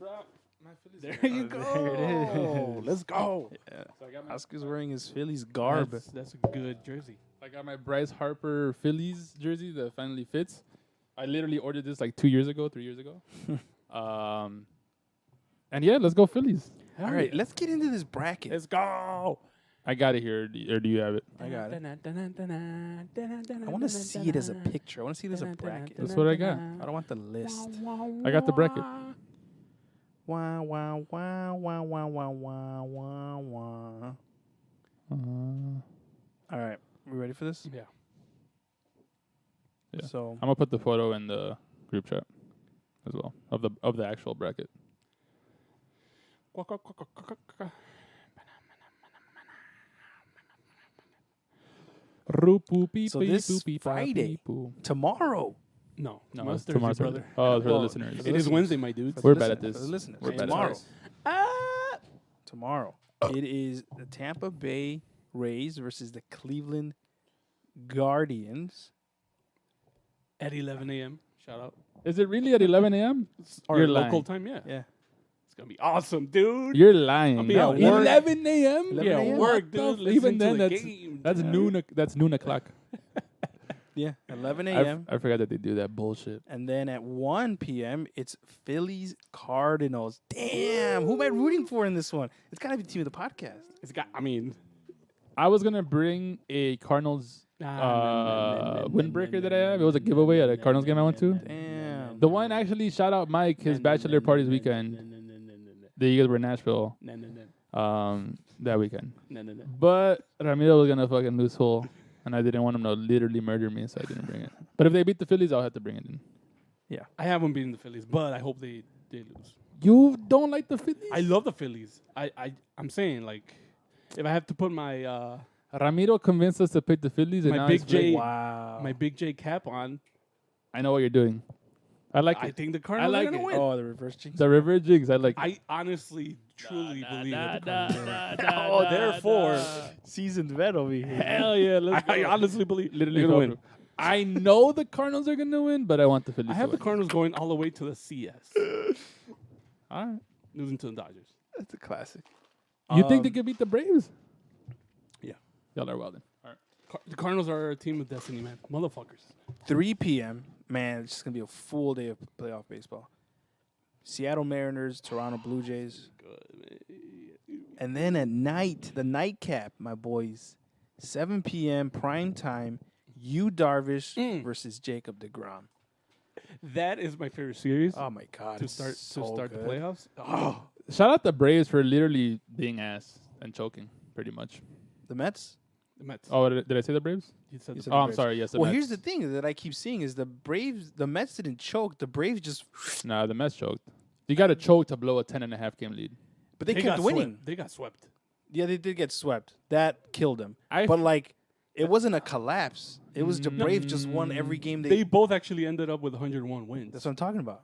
There you go.
There it is.
Let's go.
Yeah.
So I got my
Oscar's wearing his Phillies garb.
That's a good jersey.
I got my Bryce Harper Phillies jersey that finally fits. I literally ordered this like 3 years ago. And yeah, let's go Phillies.
All right, let's get into this bracket.
Let's go.
I got it here, or do you have it?
I got it. I
I
want to see it as a picture. I want to see it as a bracket.
That's what I got.
I don't want the list.
I got the bracket.
Wow, wow, wow, wow, wow, wow, wow, wow, wow. All right, we ready for this?
Yeah.
Yeah.
So
I'm gonna put the photo in the group chat as well of the actual bracket.
So this Friday, tomorrow.
No,
No,
tomorrow's
it's tomorrow's
Thursday, brother.
Oh, for the
Well,
listeners.
for the
It is
listeners.
Wednesday, my dudes.
We're bad at this.
For the listeners.
We're bad at
tomorrow.
this.
Tomorrow. It is the Tampa Bay Rays versus the Cleveland Guardians.
At 11 a.m. Shout out.
Is it really at 11 a.m.?
Our
You're
local
lying.
time, yeah.
Yeah.
It's going to be awesome, dude.
You're lying.
I'll be
No,
at work.
11 a.m.
11
yeah,
a.m.?
work,
What the
dude.
f-
Listen
even
to
then,
the
that's
game,
that's
dude.
noon. That's noon o'clock.
Yeah, 11
I
a.m.
forgot that they do that bullshit.
And then at 1 p.m., it's Phillies Cardinals. Damn, who am I rooting for in this one? It's got to be the team of the podcast.
It's got, I mean,
I was gonna bring a Cardinals windbreaker that I have. It was a giveaway at a Cardinals game I went to.
Damn.
The one actually, shout out Mike, his bachelor parties weekend. The Eagles were in Nashville that weekend. But Ramiro was gonna fucking lose hole, and I didn't want him to literally murder me, so I didn't bring it. But if they beat the Phillies, I'll have to bring it in.
I haven't beaten the Phillies, but I hope they lose.
You don't like the Phillies?
I love the Phillies. I'm saying, like, if I have to put my
Ramiro convinced us to pick the Phillies, and
My
now
Big
he's
J-
Wow.
my Big J cap on,
I know what you're doing. I like
I
it.
think the Cardinals
like
are going to
it.
win.
Oh, the reverse jinx.
The river jigs. I like.
I honestly, truly believe that the
nah,
Cardinals
nah,
are. Oh, therefore,
Seasoned vet over here.
Hell yeah, let's go.
I honestly believe
Literally
they're going to win.
I know the Cardinals are gonna win, but I want the Phillies.
I have
to
the
win.
Cardinals going all the way to the CS,
All right.
losing to the Dodgers.
That's a classic.
You think they could beat the Braves?
Yeah.
Y'all are wild then. All right.
The Cardinals are a team of destiny, man. Motherfuckers.
3 p.m. Man, it's just going to be a full day of playoff baseball. Seattle Mariners, Toronto Blue Jays. And then at night, the nightcap, my boys. 7 p.m. prime time, Yu Darvish versus Jacob deGrom.
That is my favorite series
Oh, my God.
to
it's
start
so
the
good.
playoffs. Oh,
Shout out the Braves for literally being ass and choking, pretty much.
The Mets?
the Mets.
Oh, did I say the Braves?
You said
You
the
said
Oh,
the
I'm
Braves.
sorry. Yes, the
Well,
Mets.
here's the thing that I keep seeing is the Mets didn't choke. The Braves just,
Nah, the Mets choked. You got to choke to blow a 10.5 game lead.
but they
got
kept winning.
Swept. They got swept.
Yeah, they did get swept. That killed them.
I
But like it wasn't a collapse. It was the Braves just won every game.
They both actually ended up with 101 wins.
That's what I'm talking about.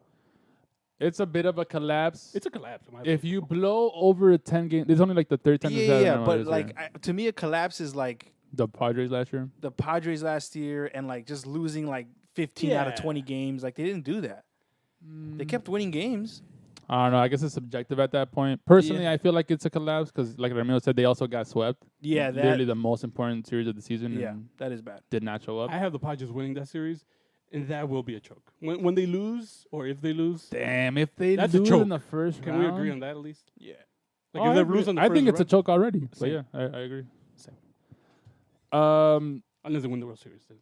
It's a bit of a collapse.
It's a collapse. in my
If
opinion.
you blow over a 10 game, it's only like the third time.
Yeah, but like to me, a collapse is like
the Padres last year.
the Padres last year and like just losing like 15 out of
Yeah.
20 games. Like they didn't do that. They kept winning games.
I don't know. I guess it's subjective at that point. Personally, I feel like it's a collapse because, like Ramiro said, they also got swept.
Yeah,
Literally
that.
the most important series of the season.
Yeah,
and
that is bad.
did not show up.
I have the Padres winning that series, and that will be a choke. When they lose, or if they lose,
Damn, if they
That's a
lose
choke.
in the first
can
round.
we agree on that at least?
Yeah.
Like
Oh,
if
I
they
agree.
lose on the
I
first
think it's a
round-
choke already. But
Same.
yeah, I agree.
Same.
Um,
Unless they win the World Series. Then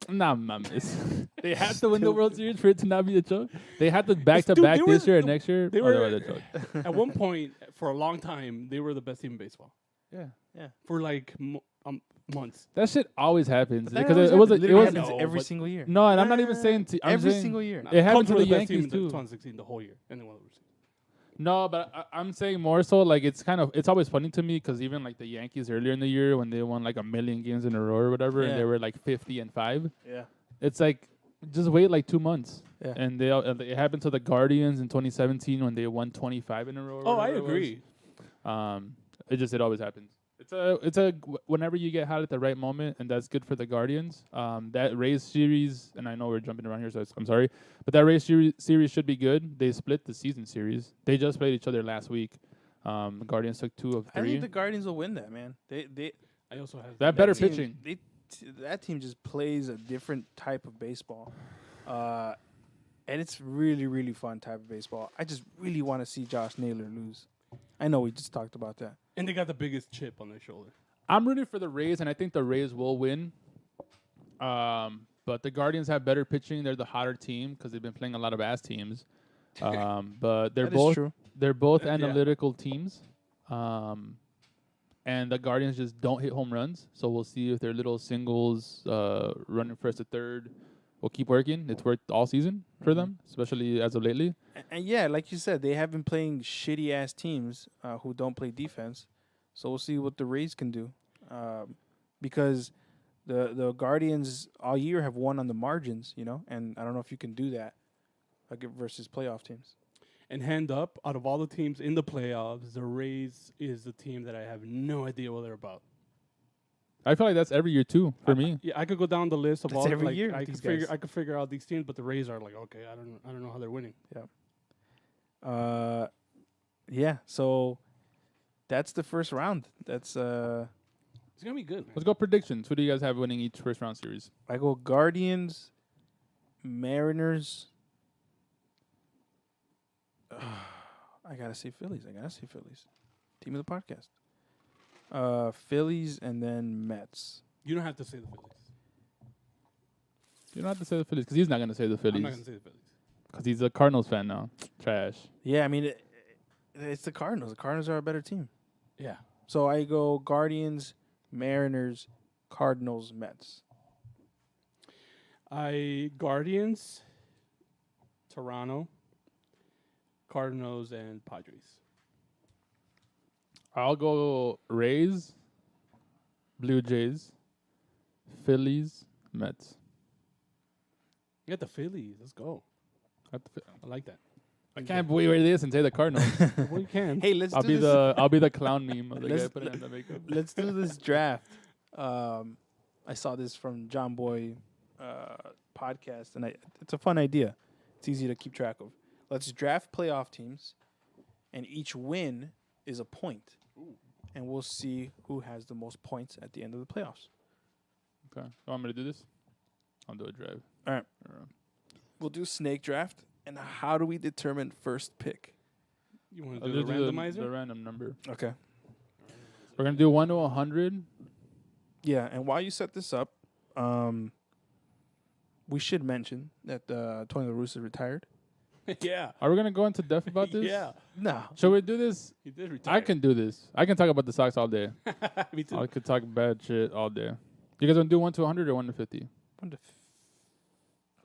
it's
nah, mames. They had to win the World Series for it to not be a choke. They had to back to
Dude,
back
they
this
were
year and
the-
next year.
they
or
were-
a choke.
At one point, for a long time, they were the best team in baseball.
Yeah,
For like months.
that shit always happens
That
because
always
it was
happens.
it
Literally
was
happens
No,
every
but-
single year.
no, and I'm not even saying I'm
every
saying-
single year.
It happened
Cubs
to
were
the
best team
Yankees
in
too.
2016, the whole year, and they won the World Series.
No, but I'm saying more so like it's always funny to me because even like the Yankees earlier in the year when they won like 1,000,000 games in a row or whatever, and
Yeah.
they were like 50-5.
Yeah.
It's like just wait like 2 months.
Yeah.
And it happened to the Guardians in 2017 when they won 25 in a row. or
Oh, I
whatever it was.
agree.
It always happens. Whenever you get hot at the right moment, and that's good for the Guardians. That Rays series, and I know we're jumping around here, so I'm sorry, but that Rays series should be good. They split the season series. They just played each other last week. The Guardians took 2 of 3.
I think the Guardians will win that, man. They
I also have
That better
team-
pitching.
That team just plays a different type of baseball, and it's really, really fun type of baseball. I just really want to see Josh Naylor lose. I know we just talked about that.
And they got the biggest chip on their shoulder.
I'm rooting for the Rays, and I think the Rays will win. But the Guardians have better pitching. They're the hotter team because they've been playing a lot of ass teams. But they're
That is
both
true.
they're both
Yeah.
analytical teams. And the Guardians just don't hit home runs. So we'll see if their little singles running first to third will keep working. It's worked all season for them, especially as of lately.
And yeah, like you said, they have been playing shitty ass teams who don't play defense. So we'll see what the Rays can do, because the Guardians all year have won on the margins, and I don't know if you can do that versus playoff teams.
And hand up, out of all the teams in the playoffs, the Rays is the team that I have no idea what they're about.
I feel like that's every year too for me.
Yeah, I could go down the list of
That's
all
every
like,
year with
I
these
could figure
guys.
I could figure out these teams, but the Rays are like, okay, I don't know how they're winning.
Yeah. So that's the first round. That's
It's gonna be good, man.
Let's go predictions. Who do you guys have winning each first round series?
I go Guardians, Mariners. I gotta say Phillies. Team of the podcast. Phillies and then Mets.
You don't have to say the Phillies.
You don't have to say the Phillies because he's not going to say the
I'm
Phillies
not gonna say the Phillies.
because he's a Cardinals fan now. Trash.
Yeah, I mean it's the Cardinals. The Cardinals are a better team.
Yeah.
So I go Guardians, Mariners, Cardinals, Mets.
Guardians, Toronto, Cardinals, and Padres.
I'll go Rays, Blue Jays, Phillies, Mets.
You got the Phillies. Let's go. I like that.
I can't wait for this and say the Cardinals.
Well, you can.
Hey, let's
I'll
do
be
this.
I'll be the clown meme of the guy
Let's-
putting on the makeup.
Let's do this draft. I saw this from John Boy podcast, and it's a fun idea. It's easy to keep track of. Let's draft playoff teams, and each win is a point. And we'll see who has the most points at the end of the playoffs.
Okay. You want me to do this? I'll do a drive.
All right. We'll do snake draft. And how do we determine first pick?
You want
I'll
to do the
do
randomizer?
the random number.
Okay.
We're going to do 1 to 100.
Yeah, and while you set this up, we should mention that Tony La Russa retired.
Yeah.
Are we going to go into depth about this?
Yeah.
No.
Should we do this?
He did retire.
I can do this. I can talk about the Sox all day.
Me too.
I could talk bad shit all day. You guys want to do 1 to 100 or 1 to 50?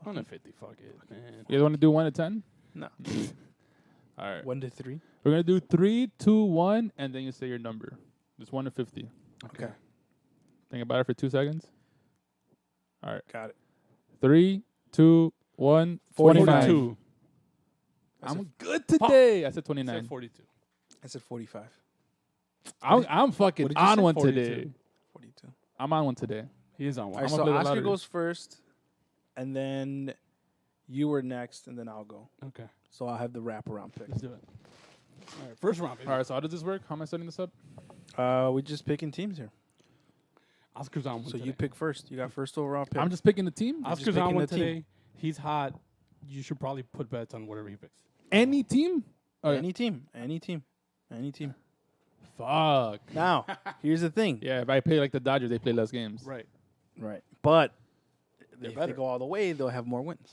150. Fuck it, man.
You guys want to do 1 to 10?
No.
All right.
1 to 3.
We're going to do 3, 2, 1, and then you say your number. It's 1 to 50.
Okay.
Think about it for 2 seconds. All right.
Got it.
3, 2, 1.
49.
42.
I'm good today. I said
I
29.
said 42.
I said 45.
I'm fucking
what did you
on
say?
one
42.
today.
42.
I'm on one today.
He is on
All
one.
right,
gonna
so
play the
Oscar
lottery.
goes first, and then you were next, and then I'll go.
Okay,
So I'll have the wraparound pick.
let's do it. All right, first round. Baby.
All right, so how does this work? How am I setting this up?
We're just picking teams here.
Oscar's on one
So
today.
you pick first. You got first overall pick.
I'm just picking the team.
just
Oscar's on
picking
one
the team.
today. He's hot. You should probably put bets on whatever he picks.
Any team? Okay.
Any team. Any team. Any team.
Fuck.
Now, here's the thing.
Yeah, if I play like the Dodgers, they play less games.
Right.
Right. But
They're
if
better.
they go all the way, they'll have more wins.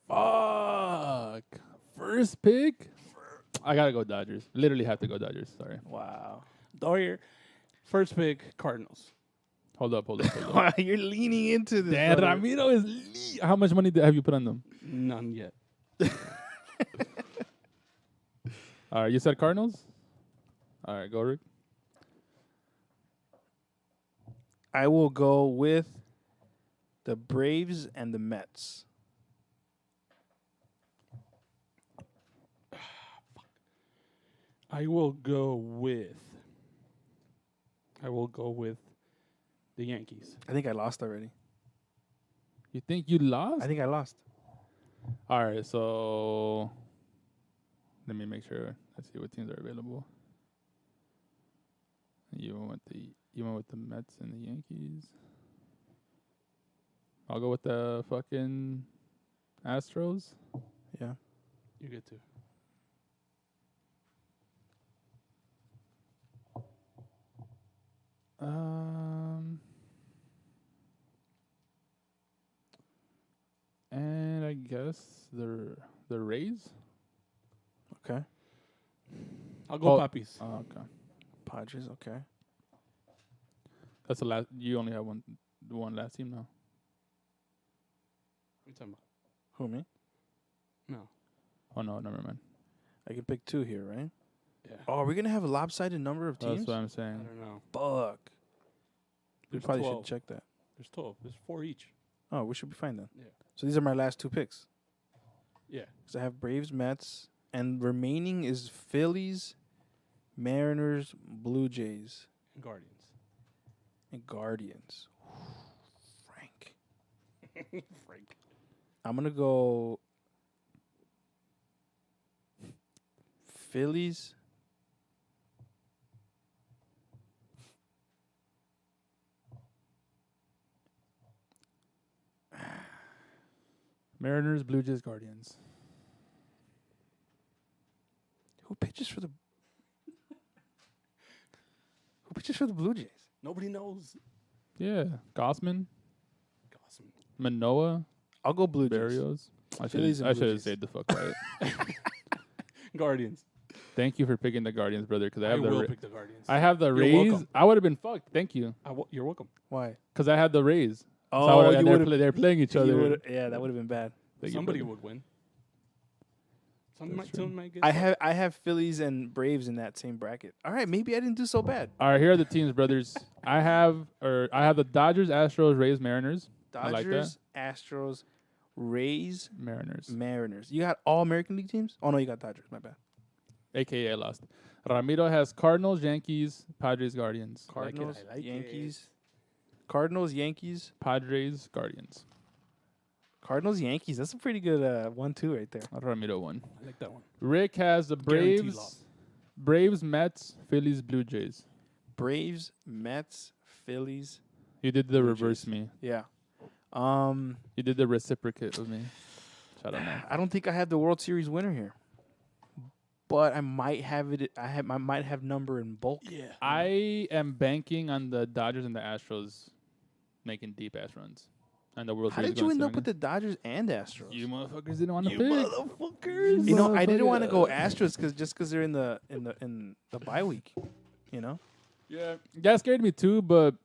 Fuck. First pick? I gotta go Dodgers. Literally have to go Dodgers. Sorry.
Wow.
Dawyer, first pick, Cardinals.
Hold up. Hold up.
You're leaning into this.
Dan
brother.
Ramiro is. How much money have you put on them?
None yet.
All right, you said Cardinals. All right, go Rick.
I will go with the Braves and the Mets.
I will go with the Yankees.
I think I lost already.
You think you lost?
I think I lost.
All right, so let me make sure. Let's see what teams are available. You went with the Mets and the Yankees. I'll go with the fucking Astros.
Yeah.
You get to.
And I guess the Rays.
Okay.
I'll go
Oh.
Puppies.
Oh, okay.
Padres. Okay.
That's the last. You only have one last team now.
What are you talking about?
Who, me?
No.
Oh no, never mind.
I can pick two here, right?
Yeah.
Oh, are we going to have a lopsided number of teams?
That's what I'm
I
saying.
don't know.
Fuck. We
There's
probably
12.
should check that.
There's 12. There's 4 each.
Oh, we should be fine then.
Yeah.
So these are my last two picks.
Yeah.
Because I have Braves, Mets, and remaining is Phillies, Mariners, Blue Jays,
And Guardians.
and Guardians. Frank.
Frank.
I'm going to go Phillies.
Mariners, Blue Jays, Guardians.
Who pitches for the Blue Jays?
Nobody knows.
Yeah, Gossman,
Awesome.
Manoa,
I'll go Blue Jays.
Barrios. I
Phillies
should
and Blue
have
Jays.
said the fuck right.
Guardians.
Thank you for picking the Guardians, brother. Because I have
will
the
pick the Guardians.
I have the
You're
Rays.
welcome.
I would have been fucked. Thank you.
You're welcome.
Why?
Because I had the Rays.
Oh,
So I would've-
you
and
would've-
they're playing each
you
other.
would've- yeah, that would have been bad.
Thank you,
Somebody
brother.
would win. Someone
That's
might,
true.
someone might get
I have Phillies and Braves in that same bracket. All right, maybe I didn't do so bad.
All right, here are the teams, brothers. I have the Dodgers, Astros, Rays, Mariners. I like that.
Dodgers, Astros, Rays,
Mariners.
Mariners. You got all American League teams? Oh no, you got Dodgers. My bad.
AKA I lost. Ramiro has Cardinals, Yankees, Padres, Guardians.
Cardinals,
I like it.
Yankees. Cardinals, Yankees,
Padres, Guardians.
Cardinals, Yankees. That's a pretty good 1-2 right there.
Ramiro won.
I like that one.
Rick has the
Guaranteed
Braves,
loss.
Braves, Mets, Phillies, Blue Jays.
Braves, Mets, Phillies.
You did the
Blue
reverse
Jays.
me.
Yeah.
You did the reciprocate of me. Shout out, man.
I don't think I have the World Series winner here, but I might have it. I might have number in bulk.
Yeah.
I am banking on the Dodgers and the Astros making deep ass runs, and the World
How
Series.
did you
going
end up with
seven.
the Dodgers and Astros?
You motherfuckers didn't want to
You
pick.
motherfuckers.
You know, I didn't want to go
Motherfucker.
Astros because they're in the bye week. You know,
Yeah, that scared me too, but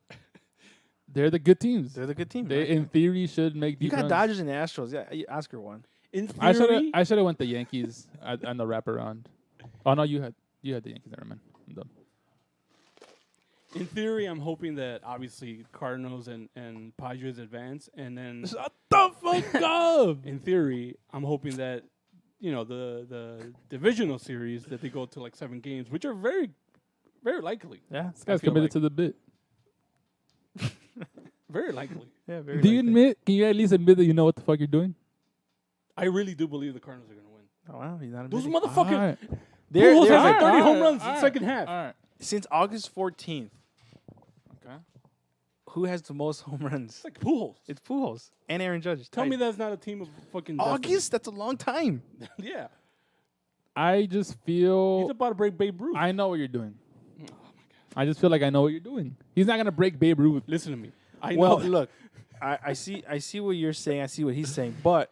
they're the good teams.
they're the good team.
They,
right?
in theory, should make
You
deep
got
runs.
Dodgers and Astros. Yeah, Oscar won.
In
I
theory,
should have went the Yankees on the wraparound. Oh no, you had the Yankees. Never mind. I'm dumb.
In theory, I'm hoping that obviously Cardinals and Padres advance, and then
Shut the fuck up.
in theory, I'm hoping that the divisional series that they go to like 7 games, which are very, very likely.
Yeah.
This guy's
feel
committed
like-
to the bit.
Very likely.
Yeah. Very.
Do you
likely.
admit? Can you at least admit that you know what the fuck you're doing?
I really do believe the Cardinals are going to win.
Oh, wow, he's not
Those
admitting.
motherfuckers.
Alright.
There-
Pujols
there's
has like
a-
30 home
Alright,
runs in the
alright,
second half.
All right.
Since August 14th.
Okay.
Who has the most home runs?
It's like Pujols.
It's Pujols and Aaron Judge.
Tell
tied.
me that's not a team of fucking
August. That's a long time.
destiny. Yeah.
I just
He's
feel
about to break Babe Ruth.
I know what you're doing. I just feel like I know what you're doing. He's not gonna break Babe Ruth.
Listen to me. I
Well,
know that.
look, I see what you're saying. I see what he's saying, but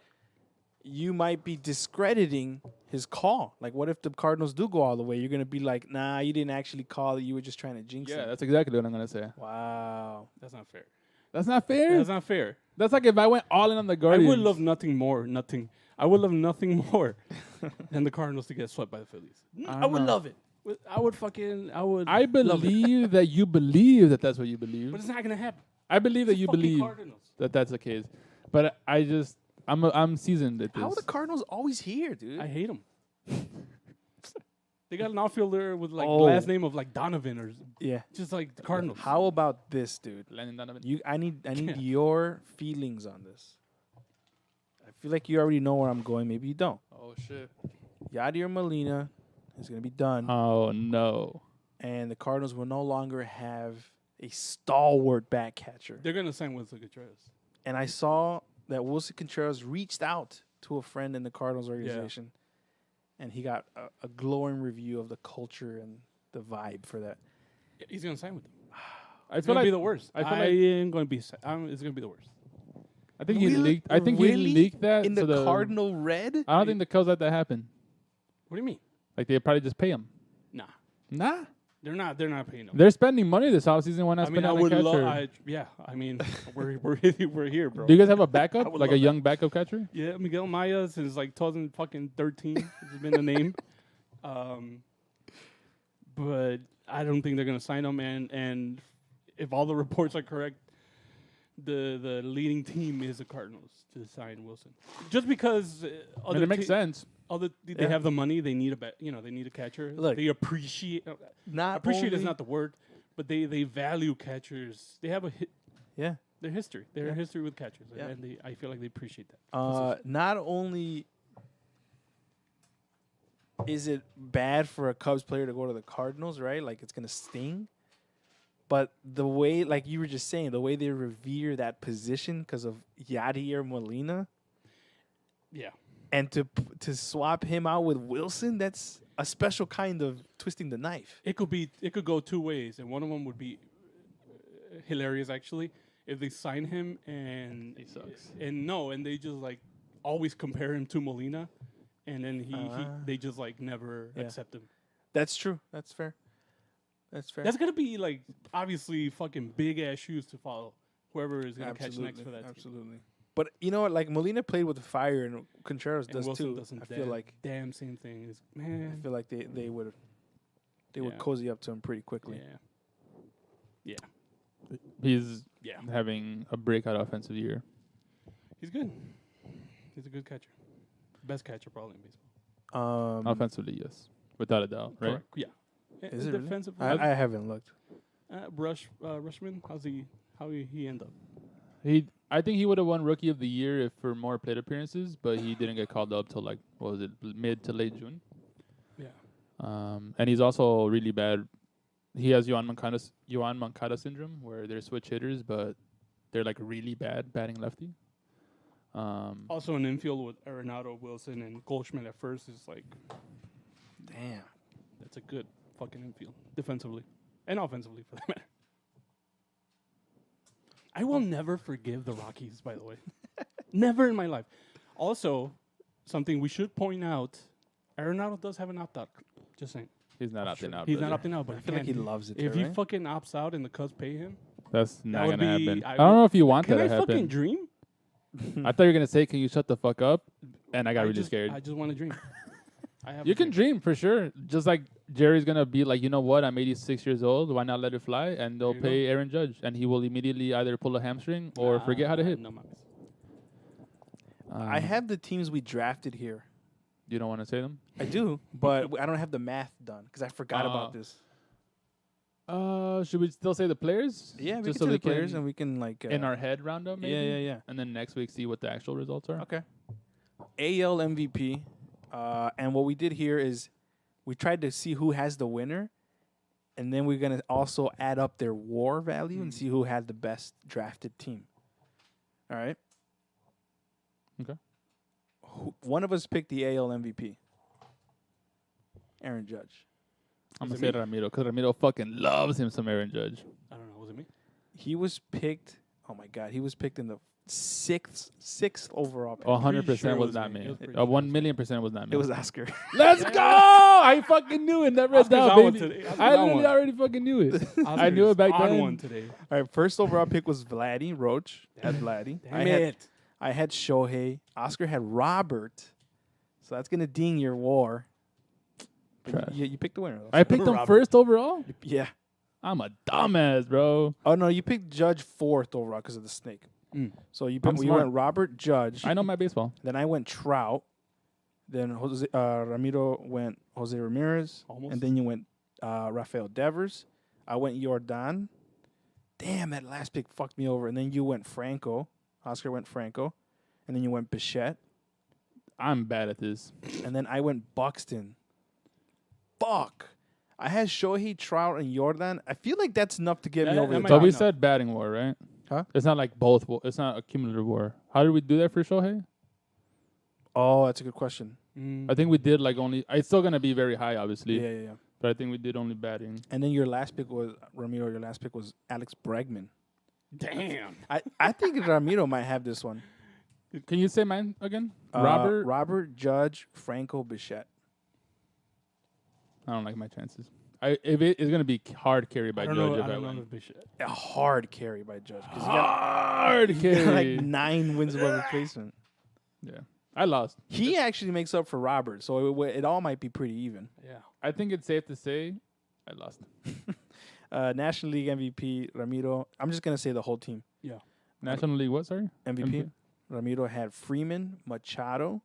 you might be discrediting his call. Like, what if the Cardinals do go all the way? You're gonna be like, nah, you didn't actually call it. You were just trying to jinx
Yeah,
it.
that's exactly what I'm gonna say.
Wow.
That's not fair.
That's not fair.
That's not fair.
That's like if I went all in on the
I
Guardians.
would love nothing more. I would love nothing more than the Cardinals to get swept by the Phillies. I would
know.
love it. I would.
I
love it.
believe that you believe that that's what you believe.
But it's not gonna happen.
I believe that you
Fucking
believe
Cardinals.
that that's the case. But I'm seasoned at this.
How are the Cardinals always here, dude?
I hate them. They got an outfielder with like
Oh.
last name of like Donovan or
yeah.
just like the Cardinals.
How about this, dude?
Landon Donovan.
I need
Yeah.
your feelings on this. I feel like you already know where I'm going. Maybe you don't.
Oh shit.
Yadier Molina is gonna be done,
Oh no.
and the Cardinals will no longer have a stalwart back catcher.
They're gonna sign Wilson Contreras.
And I saw that Wilson Contreras reached out to a friend in the Cardinals organization, and he got a glowing review of the culture and the vibe for that.
Yeah, he's gonna sign with them.
I
It's
feel
gonna
like
be the worst.
I
I,
feel like-
am gonna be. It's gonna be the worst.
I think he
Really?
leaked. I think
Really?
he leaked that
In
so
the Cardinal red?
I don't think the Cubs let that happen.
What do you mean?
Like they probably just pay him.
Nah,
Nah.
they're not. They're not paying them.
They're spending money this offseason. Why not
I mean,
spend
I
on a
would
catcher?
love. Yeah, I mean, we're here, bro.
Do you guys have a
I
backup,
would
like a
love
young backup catcher?
Yeah, Miguel Maya since like 2013 has been the name. But I don't think they're gonna sign him. And if all the reports are correct, the leading team is the Cardinals to sign Wilson. Just because
I mean, it makes sense.
They
Yeah.
have the money, they need they need a catcher.
Look,
they appreciate.
Not
Appreciate is
only-
not the word, but they value catchers. They have
Yeah.
their history. Their
Yeah.
history with catchers,
Yeah.
and I feel like they appreciate that.
Not only is it bad for a Cubs player to go to the Cardinals, right? Like it's gonna sting. But the way, like you were just saying, the way they revere that position because of Yadier Molina,
Yeah.
and to swap him out with Wilson, that's a special kind of twisting the knife.
It could go two ways, and one of them would be hilarious actually if they sign him and
He sucks.
and they just like always compare him to Molina, and then they just like never
Yeah.
accept him.
That's true. That's fair. That's fair.
That's gonna be like obviously fucking big ass shoes to follow. Whoever is gonna catch next for that team.
Absolutely. But you know what? Like Molina played with fire, and Contreras
And
does
Wilson
too.
doesn't
I feel like
damn same thing. Is
I
man,
feel like they would
Yeah.
cozy up to him pretty quickly.
yeah,
He's
yeah.
having a breakout offensive year.
He's good. He's a good catcher. Best catcher probably in baseball.
Offensively, yes, without a doubt, right?
Correct. Yeah.
Is it really?
defensive?
I haven't looked.
Rushman. How he end up?
I think he would have won Rookie of the Year if for more plate appearances, but he didn't get called up till like what was it, mid to late June.
Yeah.
And he's also really bad. He has Yohan Moncada syndrome, where they're switch hitters, but they're like really bad batting lefty.
Also an infield with Arenado, Wilson, and Goldschmidt at first is like
Damn.
that's a good fucking infield defensively and offensively for that matter. I will never forgive the Rockies, by the way. Never in my life. Also, something we should point out: Arenado does have an opt-out. Just saying.
He's not opting out.
He's not
brother.
opting out, but
I feel like he loves it.
If
too,
he
right?
fucking opts out and the Cubs pay him,
That's not
would
gonna
be-
happen.
I
I don't
would-
know if you want
can
that
I
to
fucking
happen.
dream?
I thought you were gonna say, "Can you shut the fuck up?" And I got really
just,
scared.
I just want to dream. I have
You
a
can
dream.
dream for sure. Just like Jerry's gonna be like, you know what? I'm 86 years old. Why not let it fly? And they'll
There you go.
pay Aaron Judge, and he will immediately either pull a hamstring or forget how to hit.
No mames.
I have the teams we drafted here.
You don't want to say them?
I do, but I don't have the math done because I forgot about this.
Should we still say the players?
Yeah, we
just
can
so
say
they
the players
can
and we can like
in our head round up. Maybe?
yeah.
And then next week see what the actual results are.
Okay. AL MVP, and what we did here is we tried to see who has the winner, and then we're gonna also add up their WAR value and see who had the best drafted team. All right.
Okay.
One of us picked the AL MVP. Aaron Judge.
I'm
Was
gonna
it
say Ramiro because Ramiro fucking loves him some Aaron Judge.
I don't know. Was it me?
He was picked. Oh my God, he was picked in the sixth overall. Pick.
100%
sure it
was
was
not
me.
me.
It was pretty
1,000,000% was not me.
It was Oscar.
Let's go! I fucking knew it. Never
Oscar's
doubt,
on one
baby.
today. Oscar's
I
on
literally
one.
already fucking knew it. I
Oscar
knew
is
it back
on
then.
one today.
All right, first overall pick was Vladdy Roach. Had Vladdy. I had Shohei. Oscar had Robert. So that's gonna ding your WAR. But
Trash.
you picked the winner. Though.
I picked him
Robert.
first overall.
Yeah.
I'm a dumbass, bro.
Oh no, you picked Judge fourth overall because of the snake. So you
I'm
picked,
smart.
went Robert Judge.
I know my baseball.
Then I went Trout. Then Jose, Ramiro went Jose Ramirez.
Almost.
And then you went Rafael Devers. I went Jordan. Damn, that last pick fucked me over. And then you went Franco. Oscar went Franco. And then you went Bichette.
I'm bad at this.
And then I went Buxton. Fuck. I had Shohei, Trout, and Jordan. I feel like that's enough to get me
Yeah,
over
that
the
might
So
top.
we
enough.
said batting war, right?
Huh?
It's not like both. It's not a cumulative war. How did we do that for Shohei?
Oh, that's a good question.
I think we did like only. It's still gonna be very high, obviously.
Yeah.
But I think we did only batting.
And then your last pick was, Ramiro, your last pick was Alex Bregman.
Damn.
I think Ramiro might have this one.
Can you say mine again? Robert.
Robert, Judge, Franco, Bichette.
I don't like my chances. If it is gonna be hard carry by
I don't
Judge
know.
if
I
I
don't know
win.
if Bishop.
A hard carry by Judge. Because
Hard
he got
carry.
like 9 wins above replacement.
Yeah, I lost.
He actually makes up for Robert, so it all might be pretty even.
Yeah.
I think it's safe to say I lost.
National League MVP, Ramiro. I'm just going to say the whole team.
National League what, sorry?
MVP. Ramiro had Freeman, Machado,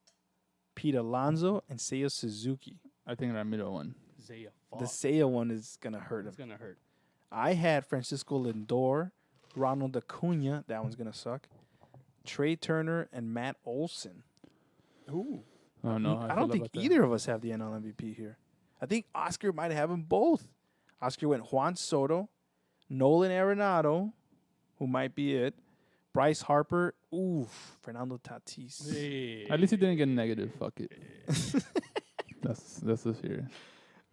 Pete Alonso, and Seiya Suzuki.
I think Ramiro won.
Zaya.
The Seiya one is going to hurt him.
It's gonna hurt.
I had Francisco Lindor, Ronald Acuna. That one's going to suck. Trey Turner, and Matt Olson.
Ooh.
Oh no,
I don't think either of us have the NL MVP here. I think Oscar might have them both. Oscar went Juan Soto, Nolan Arenado, who might be it, Bryce Harper, Fernando Tatis.
Hey.
At least he didn't get negative. Fuck it. that's the fear.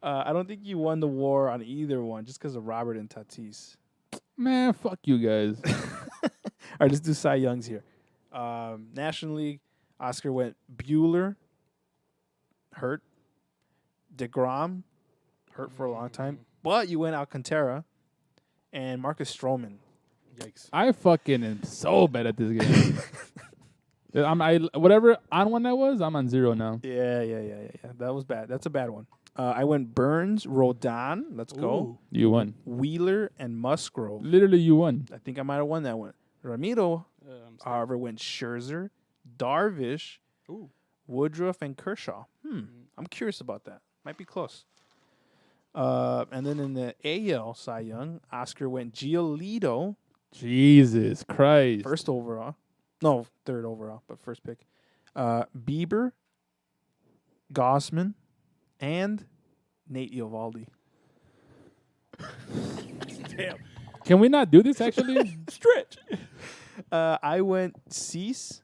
I don't think you won the war on either one just because of Robert and Tatis.
Man, fuck you guys.
All right, let's do Cy Youngs here. National League, Oscar went Bueller, hurt. DeGrom, hurt for a long time. But you went Alcantara and Marcus Stroman.
Yikes.
I fucking am so bad at this game. Whatever on one that was, I'm on 0 now.
Yeah. That was bad. That's a bad one. I went Burns, Rodon. Let's go.
You won.
Wheeler and Musgrove.
Literally, you won.
I think I might have won that one. Ramiro,
I'm sorry.
however, went Scherzer, Darvish,
Ooh.
Woodruff, and Kershaw. I'm curious about that. Might be close. And then in the AL Cy Young, Oscar went Giolito,
Jesus Christ.
first overall. No, third overall, but first pick. Bieber, Gossman, and Nate Eovaldi.
Damn.
Can we not do this actually?
Stretch.
I went Cease,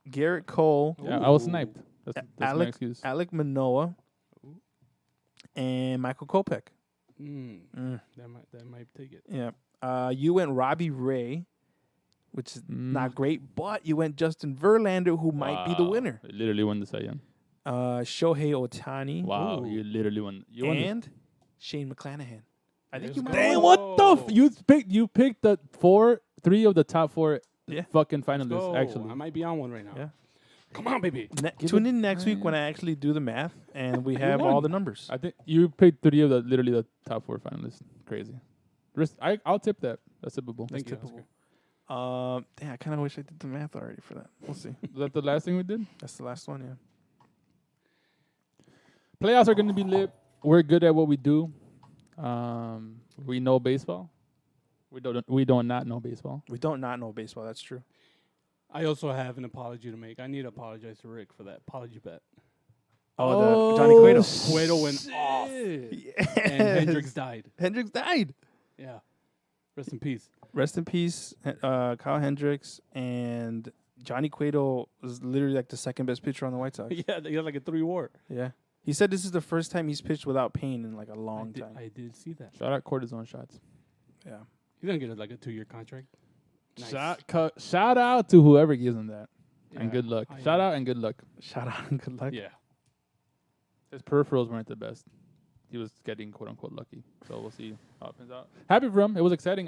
Garrett Cole,
Yeah, I was sniped. That's my
Alec,
excuse.
Alec Manoa, and Michael Kopech.
That might take it.
Yeah. You went Robbie Ray, which is not great, but you went Justin Verlander, who might be the
Wow.
winner.
You literally won the Cy Young.
Shohei Ohtani.
Wow,
Ooh.
you literally won. You won.
And Shane McClanahan. I think
Let's
you might.
go.
Dang, what the? You picked the 3 of the top 4
Yeah.
fucking
Let's
finalists.
go.
Actually,
I might be on one right now.
Yeah.
Come on, baby.
Tune in next week when I actually do the math and we have all the numbers.
I think you picked 3 of literally the top 4 finalists. Crazy. I'll tip that. That's tippable.
Thank you.
Typical. I kind of wish I did the math already for that. We'll see.
Was that the last thing we did?
That's the last one, yeah.
Playoffs are going to be lit. We're good at what we do. We know baseball. We don't not know baseball.
We don't not know baseball. That's true.
I also have an apology to make. I need to apologize to Rick for that apology bet.
Oh, the Johnny Cueto.
Cueto went off,
Yes.
and Hendricks died.
Hendricks died.
Yeah. Rest in peace.
Rest in peace, Kyle Hendricks. And Johnny Cueto was literally like the second best pitcher on the White Sox.
Yeah, he had like a 3 WAR.
Yeah. He said this is the first time he's pitched without pain in like a long time.
I did see that.
Shout out cortisone shots.
Yeah.
He's going to get like a 2-year contract. Nice.
Shout out to whoever gives him that.
Yeah.
And good luck. Shout out and good luck.
Shout out and good luck.
Yeah.
His peripherals weren't the best. He was getting quote unquote lucky. So we'll see how it pans out. Happy for him. It was exciting.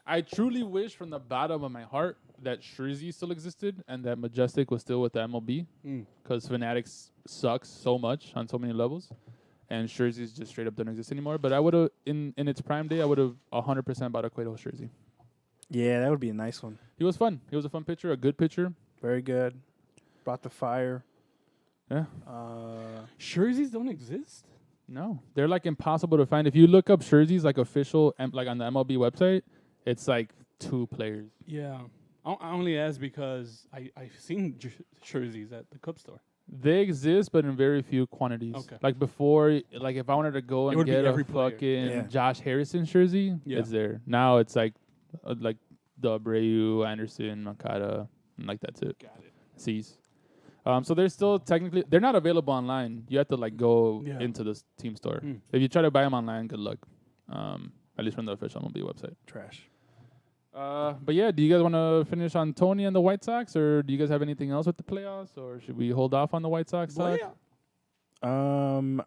I truly wish from the bottom of my heart that Scherzer still existed and that Majestic was still with the MLB. Because Fanatics sucks so much on so many levels. And Scherzer's just straight up doesn't exist anymore. But I would have, in its prime day, I would have 100% bought a Cueto Scherzer.
Yeah, that would be a nice one.
He was fun. He was a fun pitcher, a good pitcher.
Very good. Brought the fire.
Yeah.
Scherzies don't exist?
No. They're like impossible to find. If you look up Scherzer's like official, like on the MLB website, it's like 2 players.
Yeah. I only ask because I've seen Scherzies at the Cub store.
They exist, but in very few quantities.
Okay.
Like before, like if I wanted to go and get a fucking Josh Harrison jersey, it's there. Now it's like the Abreu, Anderson, Makata, and like that's it.
Got it.
Cease. So they're still technically they're not available online. You have to like go into the team store. If you try to buy them online, good luck. At least from the official MLB website.
Trash.
But yeah, do you guys want to finish on Tony and the White Sox, or do you guys have anything else with the playoffs, or should we hold off on the White Sox talk?
No,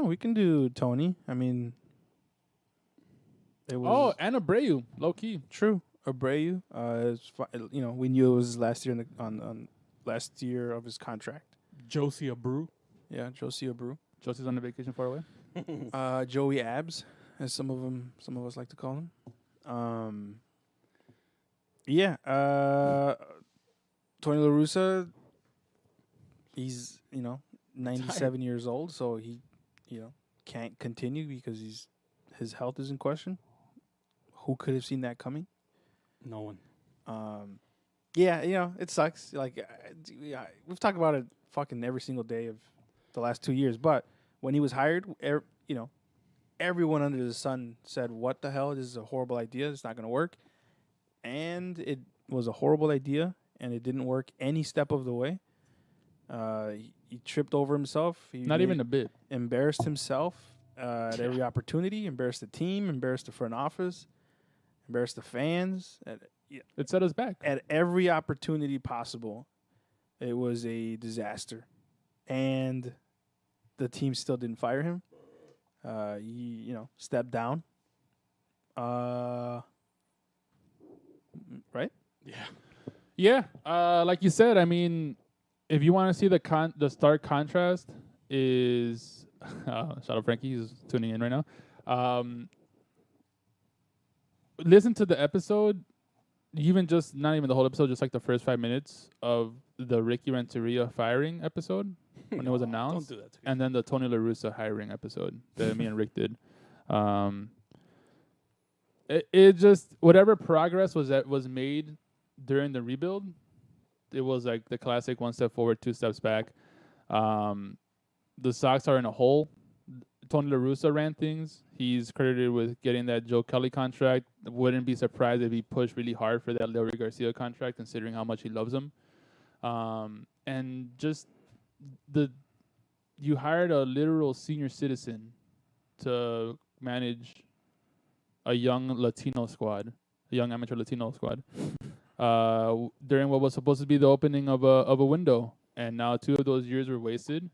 we can do Tony. I mean, it was
and Abreu, low key.
True. Abreu. We knew it was last year on last year of his contract.
Josie Abreu.
Yeah, Josie Abreu.
Josie's on a vacation far away.
Joey Abs, as some of us like to call him. Tony La Russa, he's 97 years old, so he can't continue because his health is in question. Who could have seen that coming?
No one.
It sucks. Like we've talked about it fucking every single day of the last 2 years, but when he was hired, everyone under the sun said, "What the hell? This is a horrible idea. It's not going to work." And it was a horrible idea, and it didn't work any step of the way. He tripped over himself.
Not even a bit.
Embarrassed himself at every opportunity. Embarrassed the team. Embarrassed the front office. Embarrassed the fans.
It set us back.
At every opportunity possible, it was a disaster. And the team still didn't fire him. He stepped down. Right?
Yeah. Like you said, I mean, if you want to see the stark contrast is shout out Frankie, he's tuning in right now. Listen to the episode, even just not even the whole episode, just like the first 5 minutes of the Ricky Renteria firing episode when it was announced.
Don't do that to me.
And then the Tony La Russa hiring episode that me and Rick did. It just whatever progress was made during the rebuild, it was like the classic 1 step forward, 2 steps back. The Sox are in a hole. Tony La Russa ran things. He's credited with getting that Joe Kelly contract. Wouldn't be surprised if he pushed really hard for that Leury Garcia contract, considering how much he loves him. And just you hired a literal senior citizen to manage a young Latino squad, a young amateur Latino squad, during what was supposed to be the opening of a window. And now 2 of those years were wasted.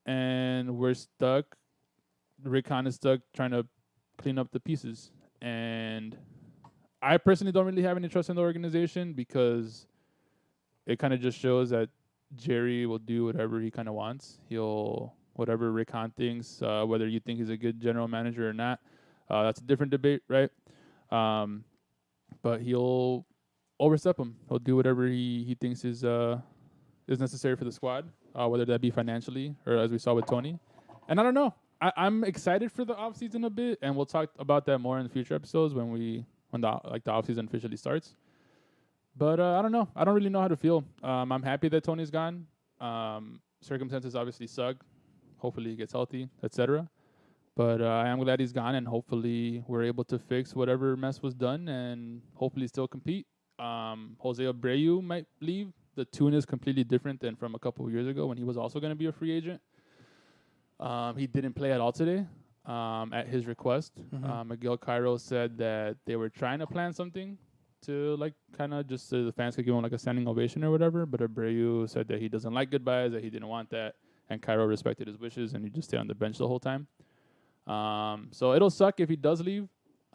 And we're stuck. Rick Hahn is stuck trying to clean up the pieces. And I personally don't really have any trust in the organization because it kind of just shows that Jerry will do whatever he kind of wants. He'll whatever Rick Hahn thinks, whether you think he's a good general manager or not. That's a different debate, right? But he'll overstep him. He'll do whatever he thinks is necessary for the squad, whether that be financially or as we saw with Tony. And I don't know. I'm excited for the offseason a bit, and we'll talk about that more in the future episodes when the offseason officially starts. But I don't know. I don't really know how to feel. I'm happy that Tony's gone. Circumstances obviously suck. Hopefully he gets healthy, etc. But I am glad he's gone, and hopefully we're able to fix whatever mess was done and hopefully still compete. Jose Abreu might leave. The tune is completely different than from a couple of years ago when he was also going to be a free agent. He didn't play at all today at his request. Miguel Cairo said that they were trying to plan something to like kind of just so the fans could give him like a standing ovation or whatever. But Abreu said that he doesn't like goodbyes, that he didn't want that. And Cairo respected his wishes and he just stayed on the bench the whole time. So it'll suck if he does leave.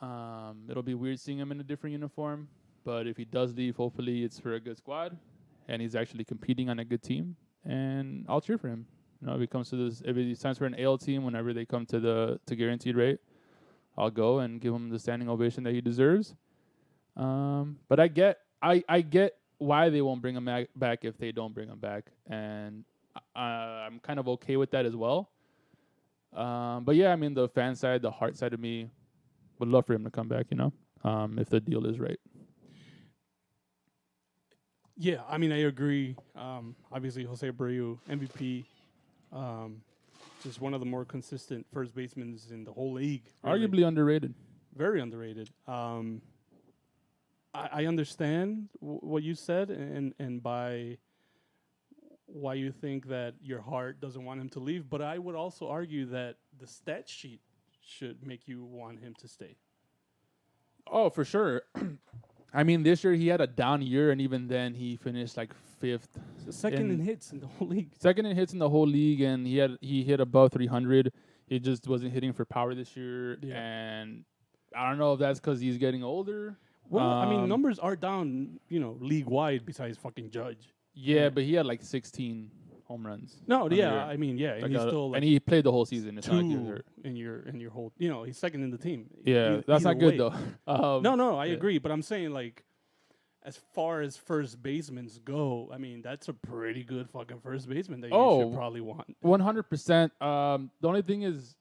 It'll be weird seeing him in a different uniform. But if he does leave, hopefully it's for a good squad and he's actually competing on a good team. And I'll cheer for him. You know, if he comes to this, if he signs for an AL team whenever they come to guaranteed rate, I'll go and give him the standing ovation that he deserves. But I get why they won't bring him back if they don't bring him back, and I'm kind of okay with that as well. But yeah, I mean, the fan side, the heart side of me would love for him to come back, you know, if the deal is right.
Yeah, I mean, I agree. Obviously, Jose Abreu, MVP, just one of the more consistent first basemen in the whole league. Really.
Arguably underrated.
Very underrated. I understand what you said and by why you think that your heart doesn't want him to leave, but I would also argue that the stat sheet should make you want him to stay.
Oh, for sure. I mean, this year he had a down year, and even then he finished like fifth.
So second in hits in the whole league.
Second in hits in the whole league, and he hit above 300. He just wasn't hitting for power this year, and I don't know if that's because he's getting older.
Well, I mean, numbers are down, you know, league-wide besides fucking Judge.
Yeah, but he had like 16 home runs.
No, yeah, I mean, yeah,
like
and he's still like
and he played the whole season. It's not like he was
two
hurt.
in your whole, you know, he's second in the team.
Yeah, that's not good though.
No, I agree, but I'm saying like, as far as first basemen go, I mean, that's a pretty good fucking first baseman that you should probably want.
100%. The only thing is,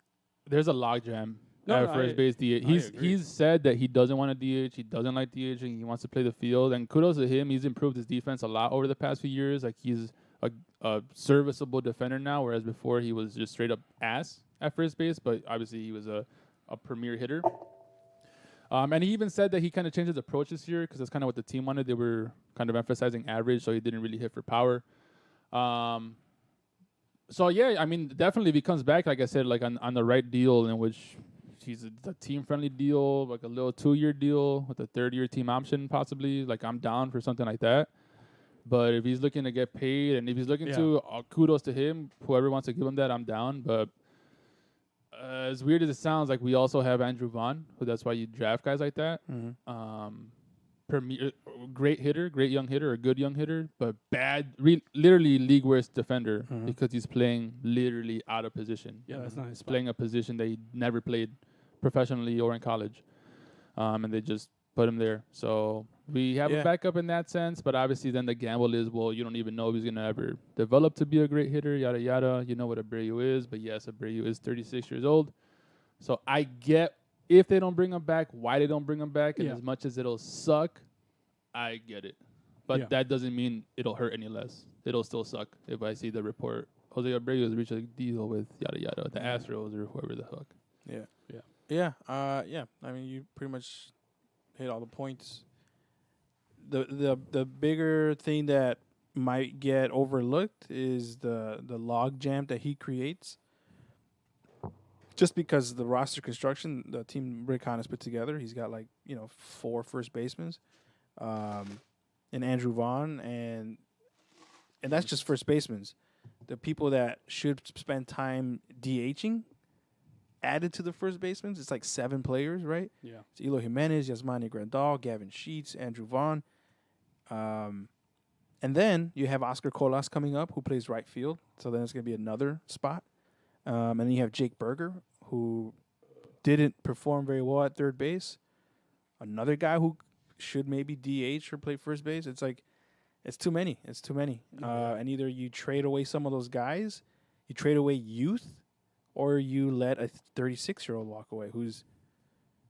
there's a logjam at first base DH. He's said that he doesn't want to DH. He doesn't like DHing. He wants to play the field. And kudos to him. He's improved his defense a lot over the past few years. Like he's a serviceable defender now, whereas before he was just straight up ass at first base. But obviously he was a premier hitter. And he even said that he kind of changed his approach this year because that's kind of what the team wanted. They were kind of emphasizing average, so he didn't really hit for power. So yeah, I mean, definitely if he comes back, like I said, like on the right deal in which he's a team-friendly deal, like a little 2-year deal with a third-year team option possibly, like I'm down for something like that. But if he's looking to get paid and if he's looking to, kudos to him, whoever wants to give him that, I'm down. But as weird as it sounds, like we also have Andrew Vaughn, who that's why you draft guys like that. Great hitter, great young hitter, a good young hitter, but literally league worst defender because he's playing literally out of position.
Yeah, that's not his spot.
Playing a position that he never played professionally or in college, and they just put him there. So we have a backup in that sense, but obviously then the gamble is, well, you don't even know if he's going to ever develop to be a great hitter, yada, yada. You know what Abreu is, but yes, Abreu is 36 years old. So I get if they don't bring him back, why they don't bring him back, and as much as it'll suck, I get it. But that doesn't mean it'll hurt any less. It'll still suck if I see the report, Jose Abreu has reached a deal with yada, yada, the Astros or whoever the fuck.
Yeah. I mean, you pretty much hit all the points. The bigger thing that might get overlooked is the log jam that he creates. Just because the roster construction, the team Rick Hahn has put together, he's got 4 first basemen, and Andrew Vaughn, and that's just first basemen. The people that should spend time DHing added to the first basemen, it's like 7 players, right?
Yeah.
It's Eloy Jimenez, Yasmani Grandal, Gavin Sheets, Andrew Vaughn. And then you have Oscar Colas coming up, who plays right field. So then it's going to be another spot. And then you have Jake Berger, who didn't perform very well at third base. Another guy who should maybe DH or play first base. It's like, it's too many. It's too many. And either you trade away some of those guys, you trade away youth, or you let a 36-year-old walk away.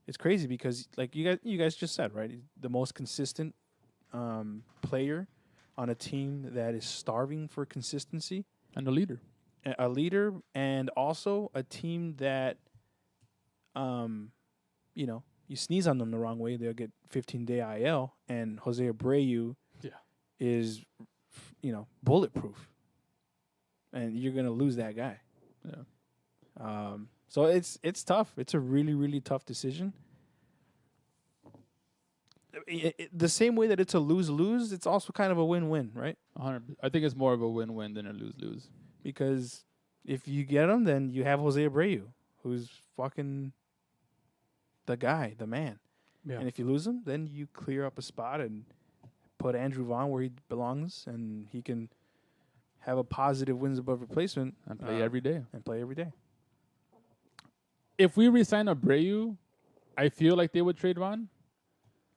It's crazy because, like you guys just said, right? The most consistent player on a team that is starving for consistency.
And a leader.
A leader, and also a team that, you sneeze on them the wrong way, they'll get 15-day IL, and Jose Abreu is, bulletproof. And you're going to lose that guy.
Yeah.
So it's tough. It's a really, really tough decision. The same way that it's a lose-lose, it's also kind of a win-win, right?
100%. I think it's more of a win-win than a lose-lose.
Because if you get him, then you have Jose Abreu, who's fucking the guy, the man.
Yeah.
And if you lose him, then you clear up a spot and put Andrew Vaughn where he belongs, and he can have a positive wins above replacement.
And play every day. If we resign Abreu, I feel like they would trade Vaughn.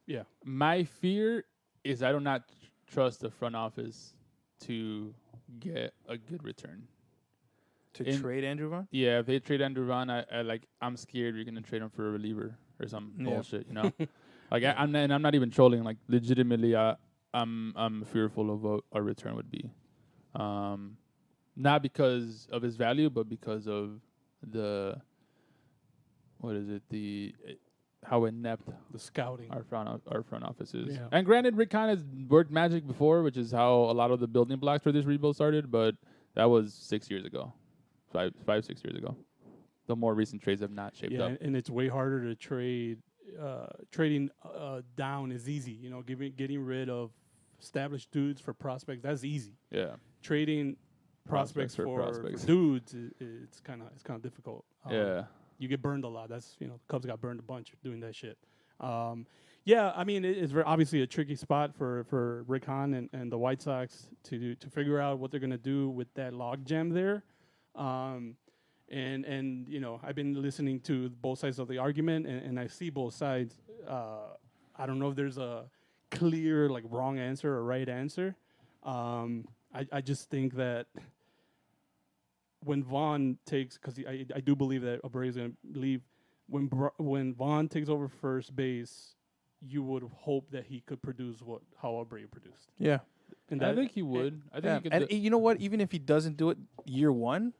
Yeah.
My fear is I do not trust the front office to get a good return.
Trade Andrew Vaughn?
Yeah, if they trade Andrew Vaughn, I'm scared you're gonna trade him for a reliever or some bullshit, I'm not even trolling. Like, legitimately, I'm fearful of what a return would be, not because of his value, but because of how inept
the scouting
our front office is.
Yeah.
And granted, Rick Hahn has worked magic before, which is how a lot of the building blocks for this rebuild started, but that was 6 years ago. 6 years ago. The more recent trades have not shaped up.
And it's way harder to trade. Trading down is easy. Getting rid of established dudes for prospects, that's easy.
Yeah.
Trading prospects for dudes, it's kind of difficult. You get burned a lot. That's Cubs got burned a bunch doing that shit. It's obviously a tricky spot for Rick Hahn and the White Sox to figure out what they're gonna do with that logjam there. I've been listening to both sides of the argument, and I see both sides. I don't know if there's a clear wrong answer or right answer. I just think that when Vaughn takes, because I do believe that Abreu is going to leave. When Vaughn takes over first base, you would hope that he could produce how Abreu produced.
Yeah,
and
I think he would. I think he could.
And you know what? Even if he doesn't do it year one,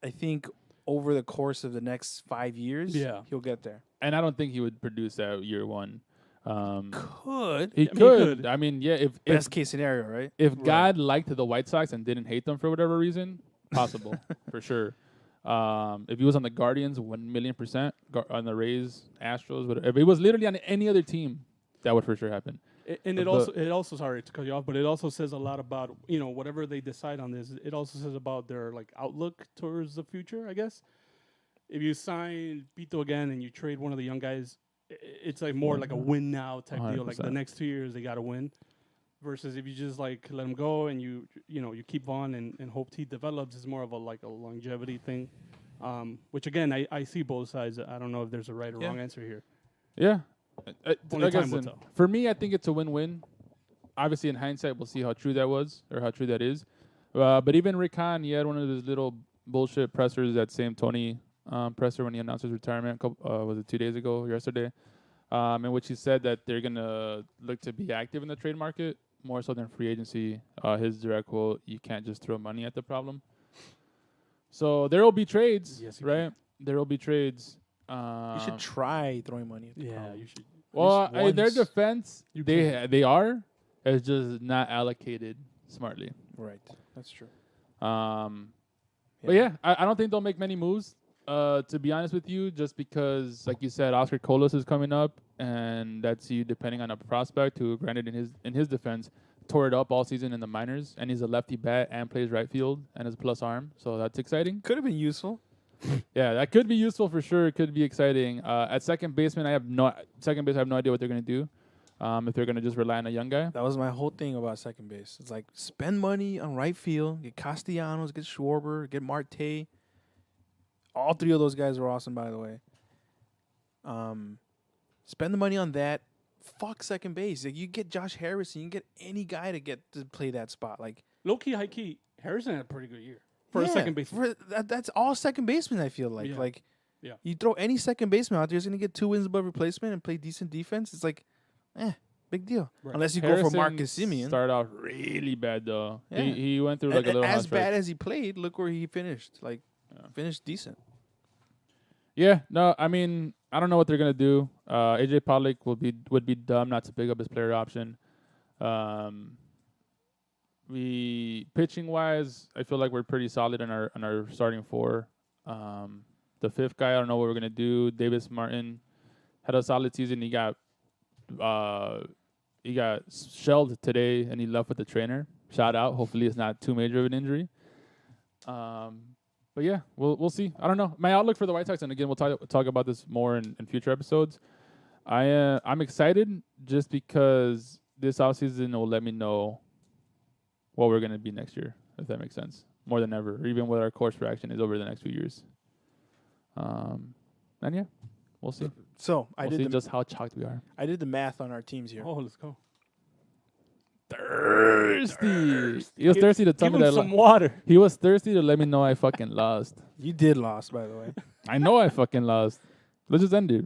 I think over the course of the next 5 years, he'll get there.
And I don't think he would produce that year one. He could. I mean, yeah. If
best case scenario, right?
If God liked the White Sox and didn't hate them for whatever reason, possible for sure. If he was on the Guardians, 1,000,000%. On the Rays, Astros, whatever. If he was literally on any other team, that would for sure happen.
And it also sorry to cut you off, but it also says a lot about whatever they decide on this. It also says about their outlook towards the future, I guess. If you sign Pito again and you trade one of the young guys, it's more like a win now type 100%. Deal. Like the next 2 years they got to win. Versus if you just let him go and you keep Vaughn and hope he develops, it's more of a longevity thing. Which again I see both sides. I don't know if there's a right or wrong answer here.
Yeah.
Only time will tell.
For me, I think it's a win-win. Obviously, in hindsight, we'll see how true that was or how true that is. But even Rick Hahn, he had one of his little bullshit pressers, that same Tony presser when he announced his retirement. Was it 2 days ago or yesterday? In which he said that they're going to look to be active in the trade market, more so than free agency. His direct quote, "You can't just throw money at the problem." So there will be trades, right? There will be trades.
You should try throwing money at the problem.
You should.
Well, in their defense, they are. It's just not allocated smartly.
Right. That's true.
But yeah, I don't think they'll make many moves. To be honest with you, just because, like you said, Oscar Colas is coming up, and that's you depending on a prospect who, granted, in his defense, tore it up all season in the minors, and he's a lefty bat and plays right field and has a plus arm, so that's exciting.
Could have been useful.
Yeah, that could be useful for sure. It could be exciting. At second base, I have no idea what they're going to do. if they're gonna just rely on a young guy.
That was my whole thing about second base. It's like spend money on right field, get Castellanos, get Schwarber, get Marte. All three of those guys were awesome, by the way. Spend the money on that. Fuck second base. Like, you get Josh Harrison, you can get any guy to get to play that spot. Like
Low key, high key. Harrison had a pretty good year for a second baseman.
That's all second baseman. I feel like
Yeah.
you throw any second baseman out there, he's gonna get 2 wins above replacement and play decent defense. It's like, big deal.
Right.
Unless you go
Harrison
for Marcus Simeon.
started out really bad though.
Yeah.
He went through like a little
as
hot
bad
stretch.
as he played. Look where he finished. Like finished decent.
Yeah, no, I mean, I don't know what they're gonna do. AJ Pollock would be dumb not to pick up his player option. We pitching wise, I feel like we're pretty solid in our starting 4. The 5th guy, I don't know what we're gonna do. Davis Martin had a solid season. He got shelled today, and he left with the trainer. Shout out. Hopefully, it's not too major of an injury. But yeah, we'll see. I don't know. My outlook for the White Sox, and again, we'll talk about this more in future episodes. I'm excited just because this offseason will let me know what we're gonna be next year, if that makes sense. More than ever, or even what our course for action is over the next few years. And yeah, we'll see.
So
We'll see just how chalked we are.
I did the math on our teams here.
Oh, let's go.
Thirsty. He was thirsty to tell
Give
me
him
that.
some water.
He was thirsty to let me know I fucking lost.
You did lost, by the way.
I know I fucking lost. Let's just end it.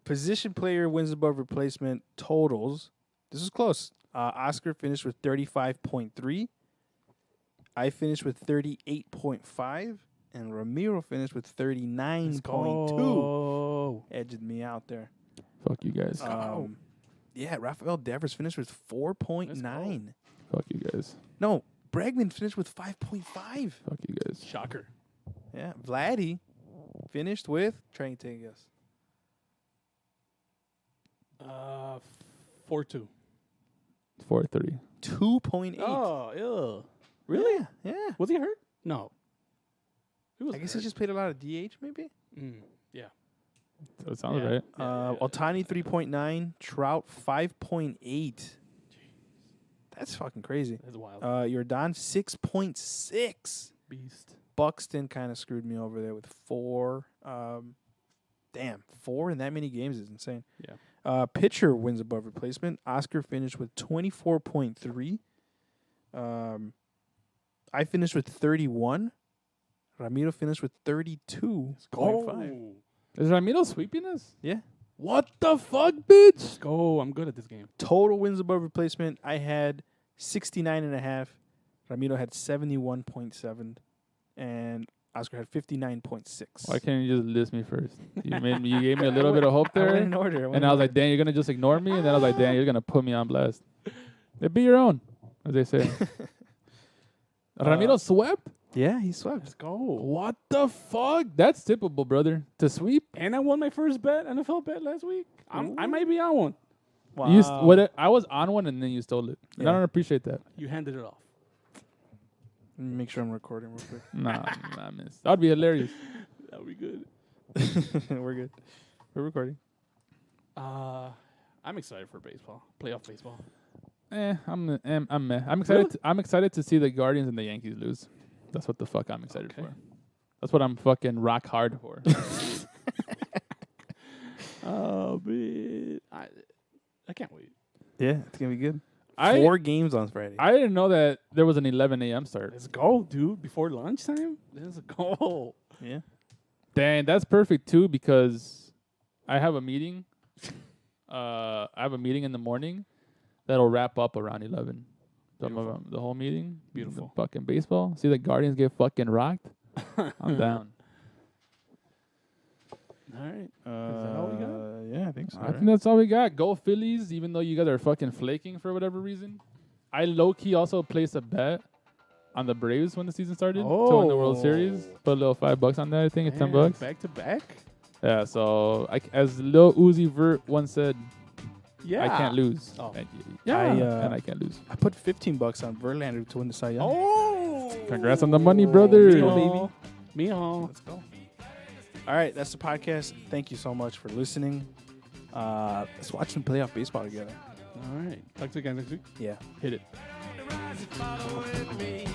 Position player wins above replacement totals. This is close. Oscar finished with 35.3. I finished with 38.5. And Ramiro finished with 39.2. Edged me out there.
Fuck you guys.
Yeah, Rafael Devers finished with 4.9.
Fuck you guys.
No, Bregman finished with 5.5.
Fuck you guys.
Shocker.
Yeah, Vladdy finished with, trying to take a guess.
4-2.
4-3.
2.8.
Oh, ew.
Really? Yeah.
Was he hurt? No. He was
I guess
hurt.
he just played a lot of DH, maybe?
Yeah.
That sounds
Yeah.
right.
Otani 3.9, Trout 5.8. That's fucking crazy.
That's wild.
Jordan 6.6.
Beast.
Buxton kind of screwed me over there with 4. 4 in that many games is insane.
Yeah.
Pitcher wins above replacement. Oscar finished with 24.3. I finished with 31. Ramiro finished with 32.5.
Is Ramiro sweeping us?
Yeah.
What the fuck, bitch?
Let's go. I'm good at this game.
Total wins above replacement. I had 69.5. Ramiro had 71.7. And Oscar had 59.6.
Why can't you just list me first? You gave me a little bit of hope
I
there.
went in order.
And I was like, Dan, you're going to just ignore me? And then I was like, Dan, you're going to put me on blast. It be your own, as they say. Ramiro swept?
Yeah, he swept.
Let's go.
What the fuck? That's typical, brother. To sweep?
And I won my first NFL bet last week. I might be on one.
Wow.
I was on one and then you stole it. And I
Yeah.
don't appreciate that.
You handed it off.
Let me make sure I'm recording real quick.
Nah, miss. That would be hilarious.
That would be good.
We're good. We're recording.
I'm excited for baseball. Playoff baseball.
I'm meh. I'm excited.
Really?
I'm excited to see the Guardians and the Yankees lose. That's what the fuck I'm excited
Okay.
for. That's what I'm fucking rock hard for.
Oh, man. I can't wait.
Yeah, it's going to be good.
I
4 games on Friday.
I didn't know that there was an 11 a.m. start.
Let's go, dude. Before lunchtime? Let's go.
Yeah.
Dang, that's perfect too because I have a meeting. I have a meeting in the morning that'll wrap up around 11. So the whole meeting.
Beautiful.
The fucking baseball. See the Guardians get fucking rocked. I'm down.
All right. Is that all we got?
Yeah, I think so.
I think that's all we got. Go Phillies, even though you guys are fucking flaking for whatever reason. I low-key also placed a bet on the Braves when the season started to win the World Series. Put a little $5 on that, I think. It's $10.
Back to back?
Yeah, so as Lil Uzi Vert once said,
Yeah.
I can't lose.
Oh.
And I can't lose.
I put $15 on Verlander to win the Cy Young.
Oh.
Congrats on the money, brother.
Mijo. Mijo.
Let's go. All right, that's the podcast. Thank you so much for listening. Let's watch some playoff baseball together.
All right. Talk to you guys next week.
Yeah.
Hit it.
Rise and follow with me.